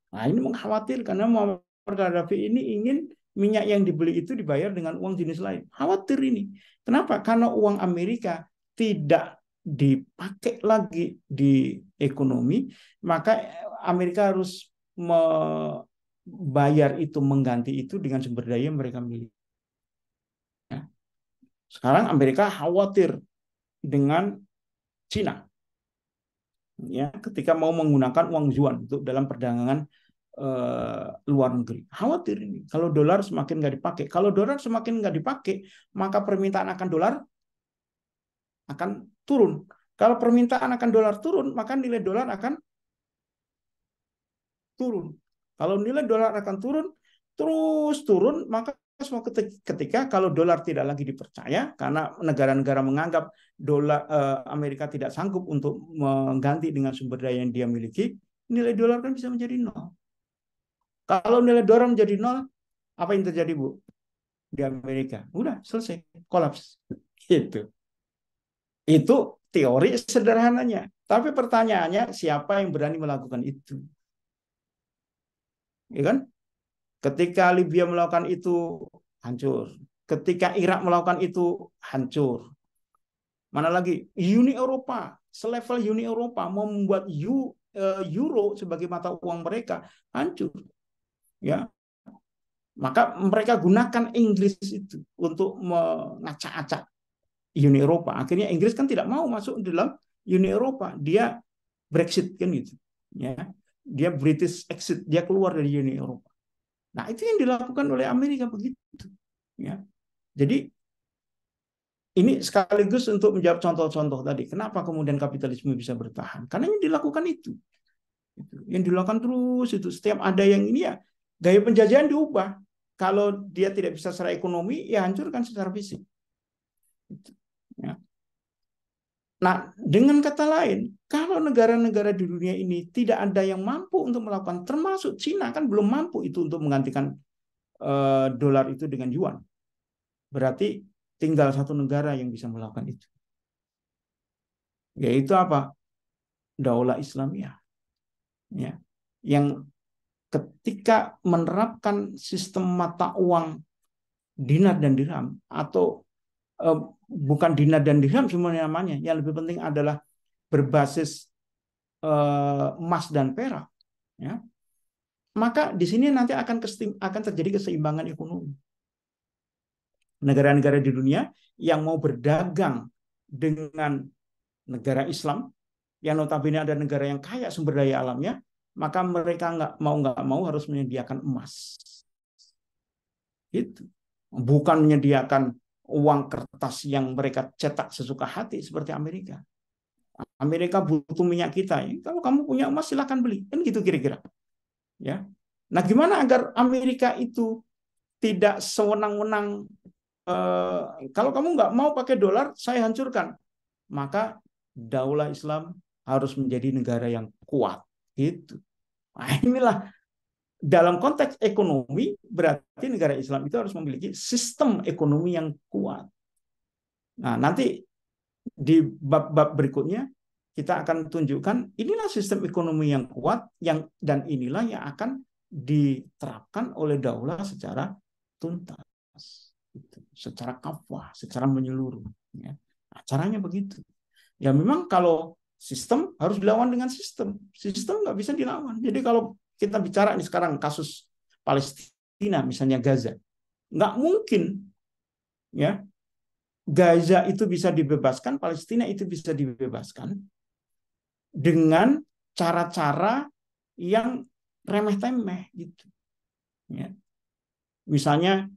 Nah, ini mengkhawatirkan karena Muammar Gaddafi ini ingin minyak yang dibeli itu dibayar dengan uang jenis lain. Khawatir ini. Kenapa? Karena uang Amerika tidak dipakai lagi di ekonomi, maka Amerika harus membayar itu, mengganti itu dengan sumber daya yang mereka miliki. Ya. Sekarang Amerika khawatir dengan Cina, ya, ketika mau menggunakan uang yuan untuk dalam perdagangan luar negeri. Khawatir ini. Kalau dolar semakin nggak dipakai. Kalau dolar semakin nggak dipakai, maka permintaan akan dolar akan turun. Kalau permintaan akan dolar turun, maka nilai dolar akan turun. Kalau nilai dolar akan turun, terus turun, maka suatu ketika kalau dolar tidak lagi dipercaya karena negara-negara menganggap dolar Amerika tidak sanggup untuk mengganti dengan sumber daya yang dia miliki, nilai dolar kan bisa menjadi nol. Kalau nilai dolar menjadi nol, apa yang terjadi, Bu? Di Amerika, udah selesai, kolaps. Gitu. Itu teori sederhananya. Tapi pertanyaannya, siapa yang berani melakukan itu? Ya kan? Ketika Libya melakukan itu, hancur. Ketika Irak melakukan itu, hancur. Mana lagi? Uni Eropa, selevel Uni Eropa mau membuat euro sebagai mata uang mereka, hancur. Ya, maka mereka gunakan Inggris itu untuk mengacak-acak Uni Eropa. Akhirnya Inggris kan tidak mau masuk dalam Uni Eropa. Dia Brexit kan gitu. Ya. Dia British exit, dia keluar dari Uni Eropa. Nah, itu yang dilakukan oleh Amerika begitu. Ya. Jadi ini sekaligus untuk menjawab contoh-contoh tadi. Kenapa kemudian kapitalisme bisa bertahan? Karena yang dilakukan itu. Yang dilakukan terus itu. Setiap ada yang ini ya, gaya penjajahan diubah. Kalau dia tidak bisa secara ekonomi, ya hancurkan secara fisik. Ya. Nah, dengan kata lain, kalau negara-negara di dunia ini tidak ada yang mampu untuk melakukan, termasuk Cina kan belum mampu itu untuk menggantikan dolar itu dengan yuan. Berarti tinggal satu negara yang bisa melakukan itu. Yaitu apa? Daulah Islamiyah. Ya. Yang ketika menerapkan sistem mata uang dinar dan dirham, atau bukan dinar dan dirham semuanya namanya, yang lebih penting adalah berbasis emas dan perak, ya, maka di sini nanti akan terjadi keseimbangan ekonomi. Negara-negara di dunia yang mau berdagang dengan negara Islam, yang notabene ada negara yang kaya sumber daya alamnya, maka mereka nggak mau harus menyediakan emas. Itu bukan menyediakan uang kertas yang mereka cetak sesuka hati seperti Amerika. Amerika butuh minyak kita. Kalau kamu punya emas silahkan beli. Kan gitu kira-kira. Ya. Nah, gimana agar Amerika itu tidak sewenang-wenang, kalau kamu nggak mau pakai dolar, saya hancurkan. Maka daulah Islam harus menjadi negara yang kuat. Gitu. Nah, inilah dalam konteks ekonomi, berarti negara Islam itu harus memiliki sistem ekonomi yang kuat. Nah, nanti di bab-bab berikutnya kita akan tunjukkan inilah sistem ekonomi yang kuat dan inilah yang akan diterapkan oleh daulah secara tuntas, secara kafah, secara menyeluruh. Ya. Nah, caranya begitu. Ya memang kalau sistem harus dilawan dengan sistem. Sistem nggak bisa dilawan. Jadi kalau kita bicara ini sekarang kasus Palestina, misalnya Gaza, nggak mungkin ya Gaza itu bisa dibebaskan, Palestina itu bisa dibebaskan dengan cara-cara yang remeh-temeh gitu. Ya. Misalnya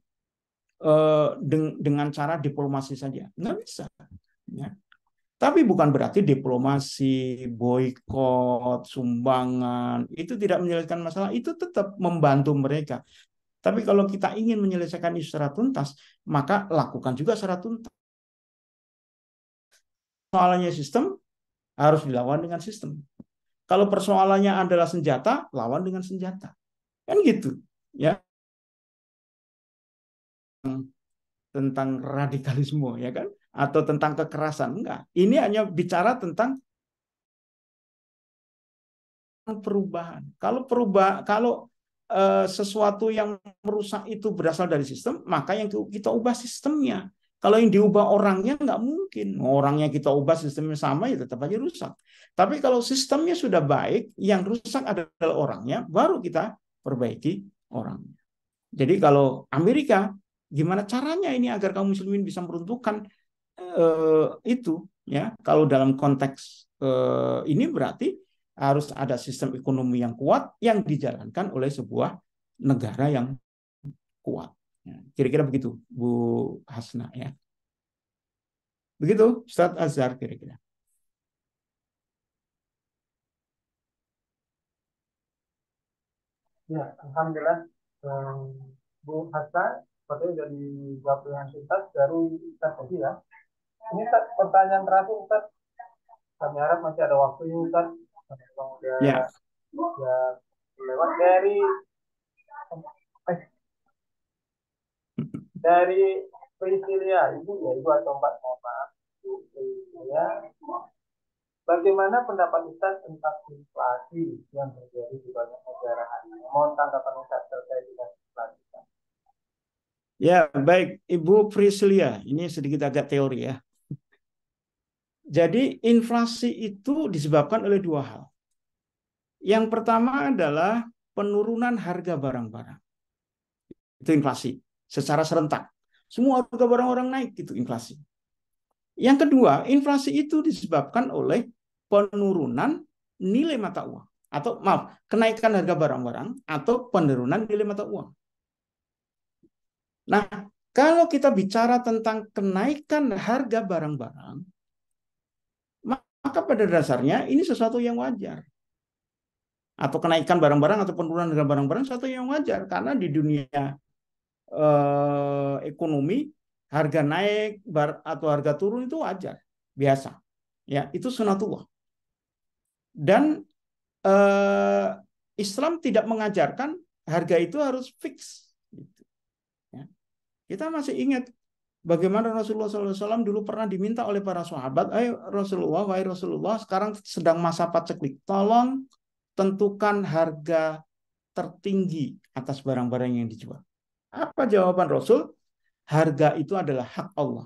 dengan cara diplomasi saja, nggak bisa. Ya. Tapi bukan berarti diplomasi, boikot, sumbangan itu tidak menyelesaikan masalah, itu tetap membantu mereka. Tapi kalau kita ingin menyelesaikan isu secara tuntas, maka lakukan juga secara tuntas. Soalnya sistem harus dilawan dengan sistem. Kalau persoalannya adalah senjata, lawan dengan senjata. Kan gitu. Ya, tentang radikalisme ya kan atau tentang kekerasan enggak. Ini hanya bicara tentang perubahan. Kalau sesuatu yang merusak itu berasal dari sistem, maka yang kita ubah sistemnya. Kalau yang diubah orangnya nggak mungkin. Orangnya kita ubah sistemnya sama ya tetap aja rusak. Tapi kalau sistemnya sudah baik, yang rusak adalah orangnya, baru kita perbaiki orangnya. Jadi kalau Amerika, gimana caranya ini agar kaum muslimin bisa meruntuhkan itu ya? Kalau dalam konteks ini berarti harus ada sistem ekonomi yang kuat yang dijalankan oleh sebuah negara yang kuat. Ya, kira-kira begitu, Bu Hasna ya. Begitu, Ustaz Azhar kira-kira. Ya, alhamdulillah. Um, Bu Hasan, seperti dari jawab dengan tuntas dari Ustaz tadi ya. Ini Ustaz, pertanyaan terakhir Ustaz. Kami harap masih ada waktu ini Ustaz. Memang udah Ya, ya, lewat eh, dari Priscilia, Ibu ya, Ibu atau Mbak, mohon maaf. Ibu Priscilia, bagaimana pendapat Ustaz tentang inflasi yang terjadi di banyak negara hari ini? Mohon tanggapan Ustaz terkait dengan inflasi. ya baik Ibu Priscilia. Ini sedikit agak teori ya. Jadi inflasi itu disebabkan oleh dua hal. Yang pertama adalah penurunan harga barang-barang. Itu inflasi secara serentak. Semua harga barang-barang naik itu inflasi. Yang kedua, inflasi itu disebabkan oleh penurunan nilai mata uang atau maaf, kenaikan harga barang-barang atau penurunan nilai mata uang. Nah, kalau kita bicara tentang kenaikan harga barang-barang, maka pada dasarnya ini sesuatu yang wajar. Atau kenaikan barang-barang atau penurunan harga barang-barang sesuatu yang wajar karena di dunia ekonomi harga naik atau harga turun itu wajar, biasa. Ya, itu sunatullah. Dan eh, Islam tidak mengajarkan harga itu harus fix. Gitu, ya. Kita masih ingat bagaimana Rasulullah SAW dulu pernah diminta oleh para sahabat, ayo Rasulullah, wahai Rasulullah, sekarang sedang masa paceklik, tolong tentukan harga tertinggi atas barang-barang yang dijual. Apa jawaban Rasul? Harga itu adalah hak Allah.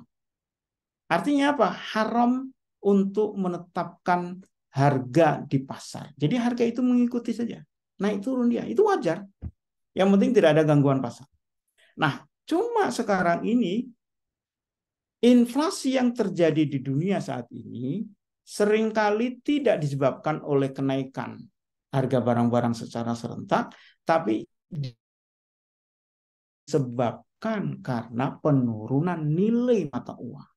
Artinya apa? Haram untuk menetapkan harga di pasar. Jadi harga itu mengikuti saja. Naik turun dia. Itu wajar. Yang penting tidak ada gangguan pasar. Nah, cuma sekarang ini inflasi yang terjadi di dunia saat ini seringkali tidak disebabkan oleh kenaikan harga barang-barang secara serentak, tapi disebabkan karena penurunan nilai mata uang.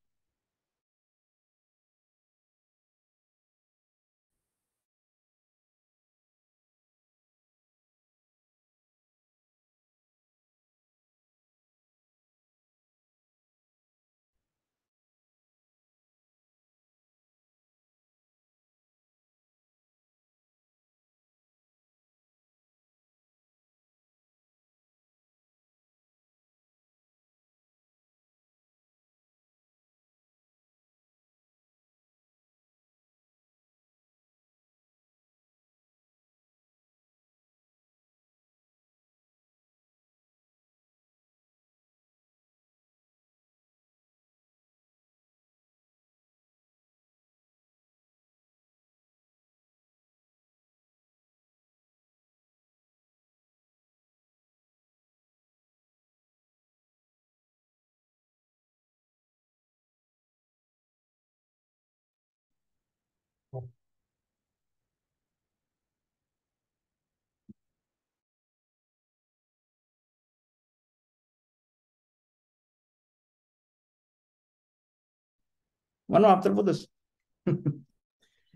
Mohon maaf terputus.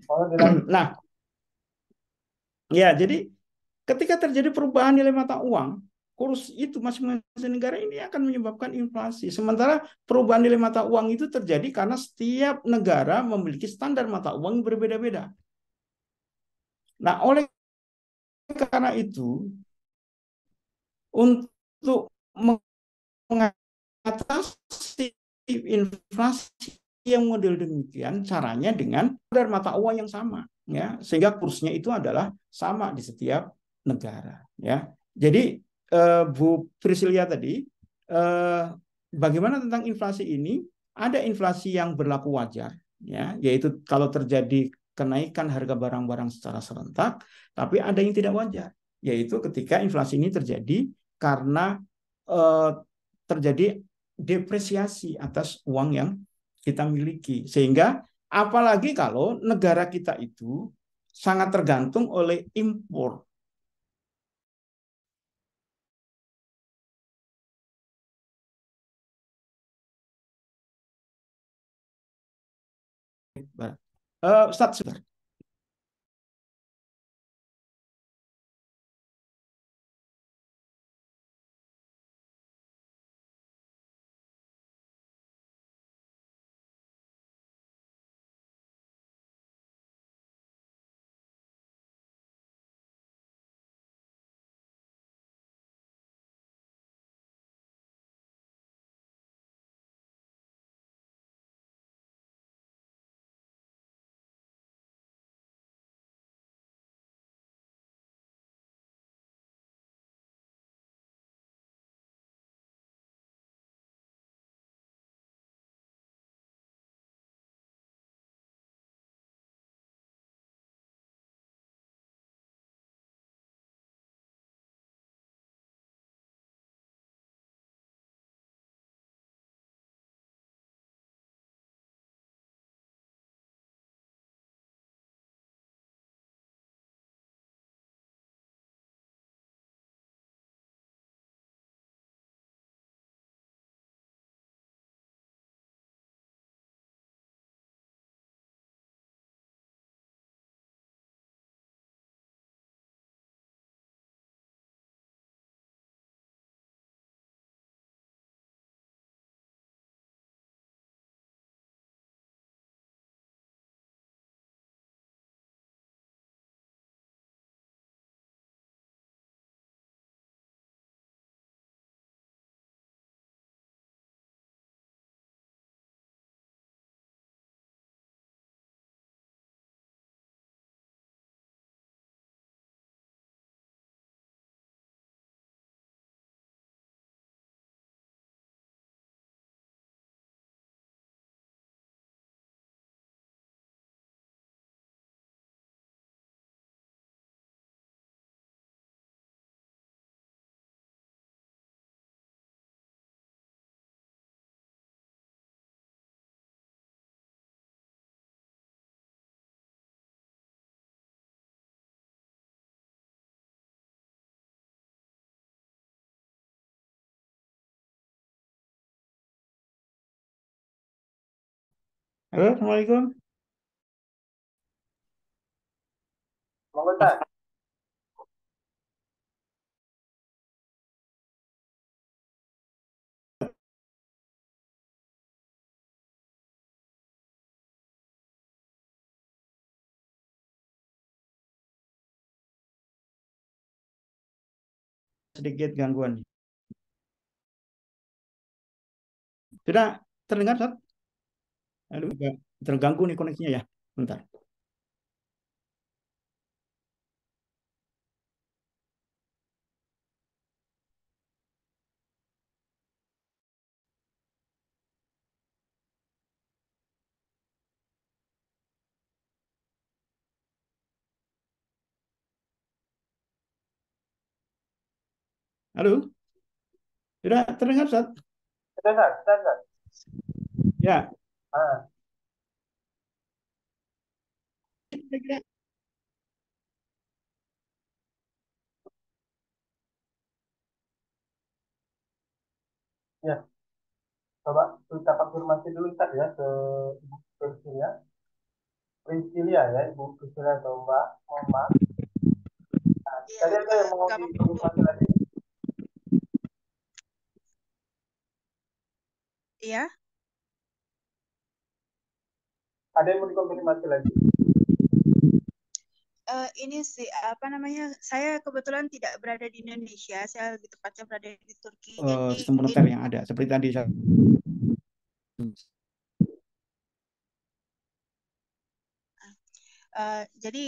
Kalau dilanjut. Nah, ya jadi ketika terjadi perubahan nilai mata uang, kurs itu masing-masing negara ini akan menyebabkan inflasi. Sementara perubahan nilai mata uang itu terjadi karena setiap negara memiliki standar mata uang yang berbeda-beda. Nah, oleh karena itu, untuk mengatasi inflasi yang model demikian, caranya dengan standar mata uang yang sama, ya, sehingga kursnya itu adalah sama di setiap negara, ya. Jadi Bu Priscilia tadi, eh, bagaimana tentang inflasi ini? Ada inflasi yang berlaku wajar, ya, yaitu kalau terjadi kenaikan harga barang-barang secara serentak, tapi ada yang tidak wajar, yaitu ketika inflasi ini terjadi karena eh, terjadi depresiasi atas uang yang kita miliki. Sehingga apalagi kalau negara kita itu sangat tergantung oleh impor. Ustaz, halo, Assalamualaikum. Monggo Ustaz. Sedikit gangguan. Sudah terdengar, Ustaz? Aduh, terganggu nih koneksinya ya. Bentar. Halo, sudah terdengar, Ustaz? Sudah Ustaz, sudah Ustaz. Ya. Ah, ya, coba kita konfirmasi dulu Ustaz ya ke Ibu. Priscilia, Priscilia ya, Ibu Priscilia atau Mbak, mohon maaf. Nah, Iya, tadi ada yang mau nggak apa-apa Bu. dikonfirmasi lagi? Iya, Ada yang mau dikonfirmasi lagi? ini sih apa namanya? Saya kebetulan tidak berada di Indonesia, saya lebih tepatnya berada di Turki. Jadi Sistem moneter yang ada seperti tadi saya. jadi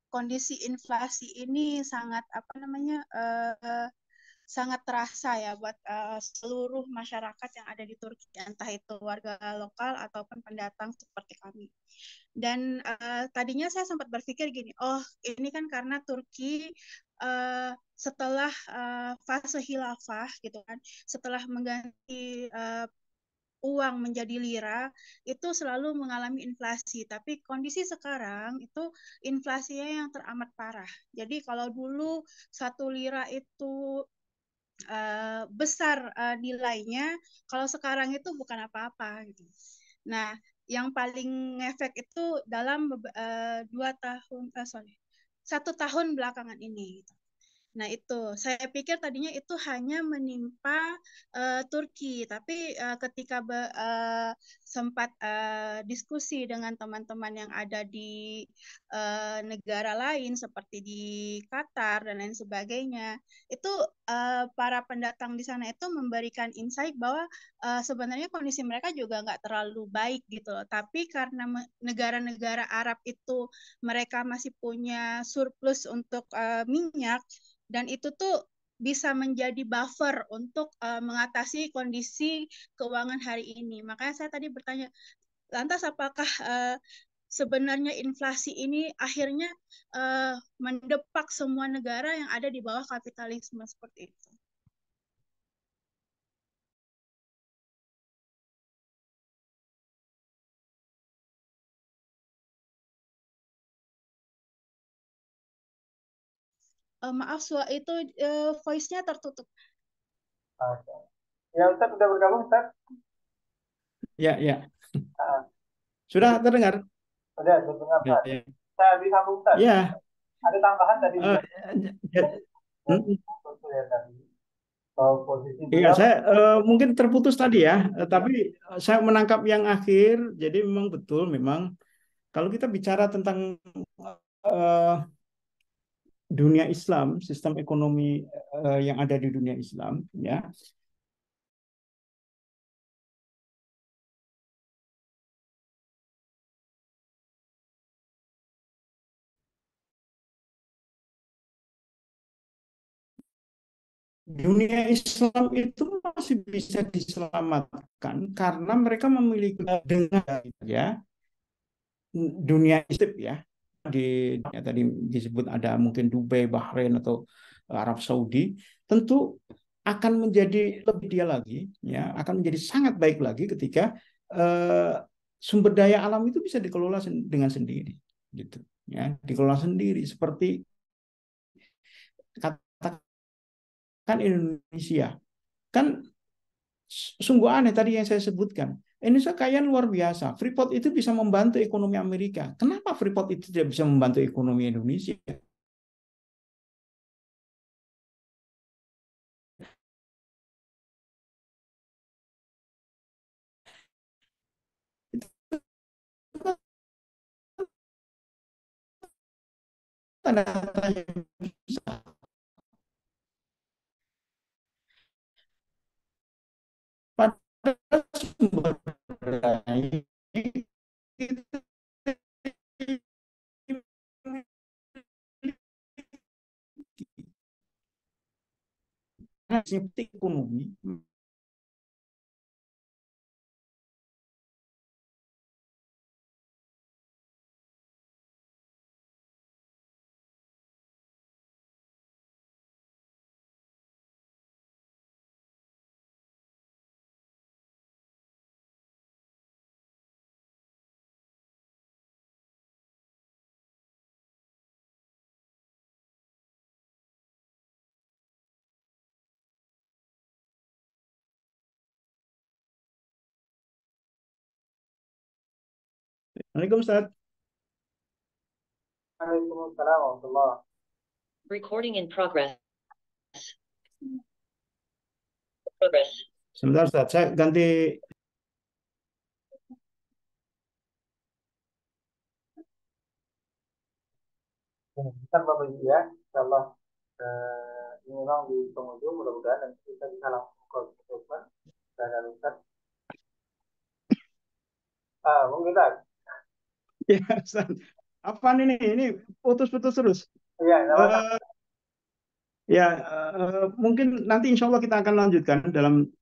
kondisi inflasi ini sangat apa namanya? Sangat terasa ya buat seluruh masyarakat yang ada di Turki, entah itu warga lokal ataupun pendatang seperti kami. Dan tadinya saya sempat berpikir gini, oh ini kan karena Turki setelah fase khilafah gitu kan, setelah mengganti uang menjadi lira itu selalu mengalami inflasi. Tapi kondisi sekarang itu inflasinya yang teramat parah. Jadi kalau dulu satu lira itu besar nilainya, kalau sekarang itu bukan apa-apa gitu. Nah, yang paling ngefek itu dalam 2 tahun, satu tahun belakangan ini. Gitu. Nah, itu saya pikir tadinya itu hanya menimpa Turki, tapi ketika sempat diskusi dengan teman-teman yang ada di negara lain seperti di Qatar dan lain sebagainya, itu para pendatang di sana itu memberikan insight bahwa sebenarnya kondisi mereka juga nggak terlalu baik gitu loh. Tapi karena negara-negara Arab itu mereka masih punya surplus untuk minyak, dan itu tuh bisa menjadi buffer untuk mengatasi kondisi keuangan hari ini. Makanya saya tadi bertanya, lantas apakah sebenarnya inflasi ini akhirnya mendepak semua negara yang ada di bawah kapitalisme seperti itu? Maaf, itu voice-nya tertutup. Oke. Ya, Ustaz sudah bergabung, Ustaz? Ya, ya. Ah, Sudah jadi, terdengar? sudah dengar, Ya, Ustaz. ya. Saya disambung, Ustaz. Ya, Ada tambahan tadi eh, juga ya, dari mm, Ibu ya tadi. Bahwa posisi iya, beliau, saya mungkin terputus tadi ya, tapi saya menangkap yang akhir. Jadi memang betul, memang kalau kita bicara tentang eh, dunia Islam, sistem ekonomi yang ada di dunia Islam, ya, dunia Islam itu masih bisa diselamatkan karena mereka memiliki dengan ya dunia Islam ya di ya, tadi disebut ada mungkin Dubai, Bahrain atau Arab Saudi, tentu akan menjadi lebih dia lagi ya akan menjadi sangat baik lagi ketika eh, sumber daya alam itu bisa dikelola dengan sendiri gitu ya dikelola sendiri seperti katakan Indonesia kan sungguh aneh tadi yang saya sebutkan. Indonesia kaya luar biasa. Freeport itu bisa membantu ekonomi Amerika. Kenapa Freeport itu tidak bisa membantu ekonomi Indonesia? Itu tanda tanya besar. Padahal sumber daya itu ekonomi Assalamualaikum Ustaz. Waalaikumsalam warahmatullahi. Recording in progress. Sebentar Ustaz, saya ganti. Bentar Bapak Ibu ya, insyaallah ini memang di penghujung, mudah-mudahan nanti kita bisa langsung ke statement dan Ustaz. Mungkin Ustaz. Ya Ustaz. Apaan ini? Ini putus-putus terus. Iya, nggak masalah. Ya, mungkin nanti insya Allah kita akan lanjutkan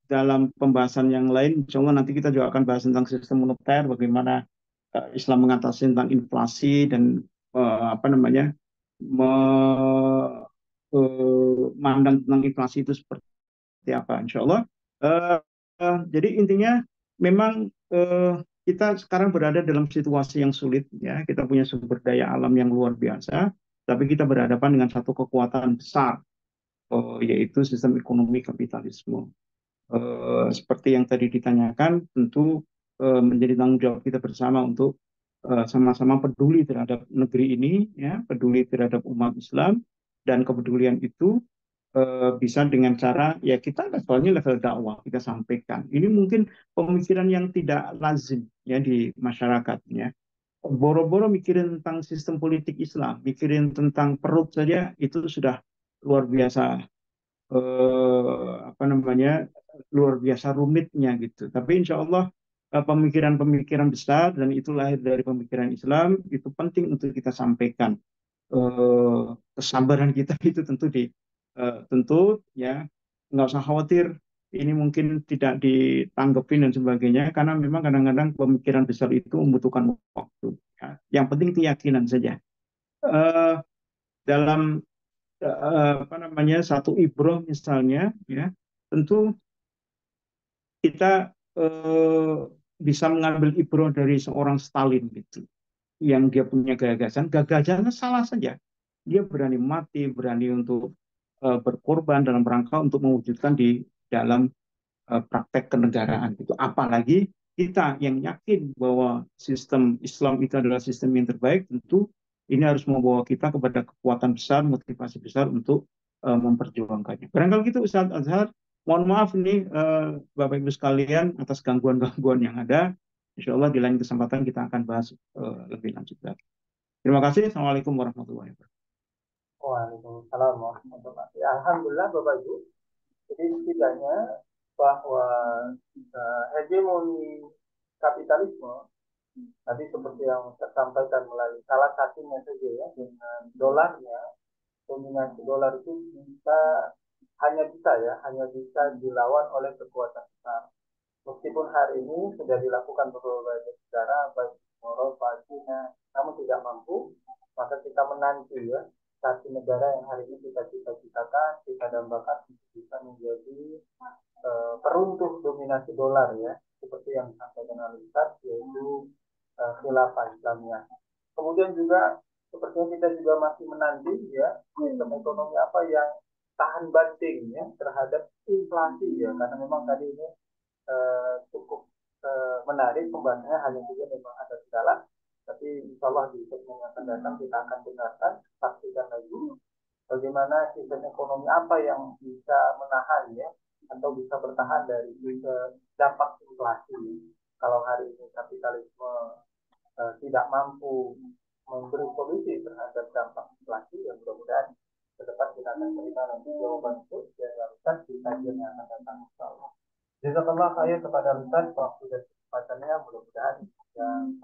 dalam pembahasan yang lain. Insya Allah nanti kita juga akan bahas tentang sistem moneter, bagaimana Islam mengatasi tentang inflasi dan apa namanya memandang tentang inflasi itu seperti apa. Insya Allah. Jadi intinya memang kita sekarang berada dalam situasi yang sulit, ya. Kita punya sumber daya alam yang luar biasa, tapi kita berhadapan dengan satu kekuatan besar, yaitu sistem ekonomi kapitalisme. Seperti yang tadi ditanyakan, tentu menjadi tanggung jawab kita bersama untuk sama-sama peduli terhadap negeri ini, ya, peduli terhadap umat Islam, dan kepedulian itu bisa dengan cara, ya, kita levelnya level dakwah, kita sampaikan. Ini mungkin pemikiran yang tidak lazim, ya, di masyarakat, ya. Boro-boro mikirin tentang sistem politik Islam, mikirin tentang perut saja itu sudah luar biasa, apa namanya, luar biasa rumitnya gitu. Tapi insya Allah pemikiran-pemikiran besar, dan itu lahir dari pemikiran Islam, itu penting untuk kita sampaikan. Kesabaran kita itu tentu, ya, nggak usah khawatir ini mungkin tidak ditanggepin dan sebagainya, karena memang kadang-kadang pemikiran besar itu membutuhkan waktu, ya. Yang penting keyakinan saja. Eh, dalam apa namanya, satu ibroh misalnya, ya, tentu kita bisa mengambil ibroh dari seorang Stalin gitu, yang dia punya gagasannya salah saja, dia berani mati, berani untuk berkorban dalam rangka untuk mewujudkan di dalam praktek kenegaraan itu. Apalagi kita yang yakin bahwa sistem Islam itu adalah sistem yang terbaik, tentu ini harus membawa kita kepada kekuatan besar, motivasi besar untuk memperjuangkannya. Barangkali gitu Ustaz Azhar. Mohon maaf nih Bapak Ibu sekalian atas gangguan-gangguan yang ada. Insya Allah di lain kesempatan kita akan bahas lebih lanjut lagi. Terima kasih. Assalamualaikum warahmatullahi wabarakatuh. Waalaikumsalam warahmatullahi wabarakatuh. Ya, alhamdulillah Bapak Ibu. Jadi setidaknya bahwa hegemoni kapitalisme tadi seperti yang saya sampaikan melalui salah satunya saja ya, dengan dolarnya, dominasi dolar itu hanya bisa dilawan oleh kekuatan besar. Meskipun hari ini sudah dilakukan berbagai negara, baik Eropa, China, namun tidak mampu, maka kita menanti ya satu negara yang hari ini kita cita-citakan, kita dambakan bisa menjadi peruntuh dominasi dolar ya, seperti yang disampaikan oleh Ustaz, yaitu khilafah Islamiyah. Kemudian juga sepertinya kita juga masih menanti ya sistem ekonomi apa yang tahan banting ya terhadap inflasi ya, karena memang tadi ini cukup menarik pembahasannya, hanya saja memang ada kendala, tapi insya Allah di segmen yang akan datang kita akan dengarkan, pastikan lagi bagaimana sistem ekonomi apa yang bisa menahan ya atau bisa bertahan dari dampak inflasi. Kalau hari ini kapitalisme tidak mampu memberi solusi terhadap dampak inflasi, yang mudah-mudahan ke depan kita akan terima nanti jawaban itu dan di kajian yang akan datang insya Allah. Jazakallah khairan kepada Ustaz waktu dan kesempatannya, mudah-mudahan yang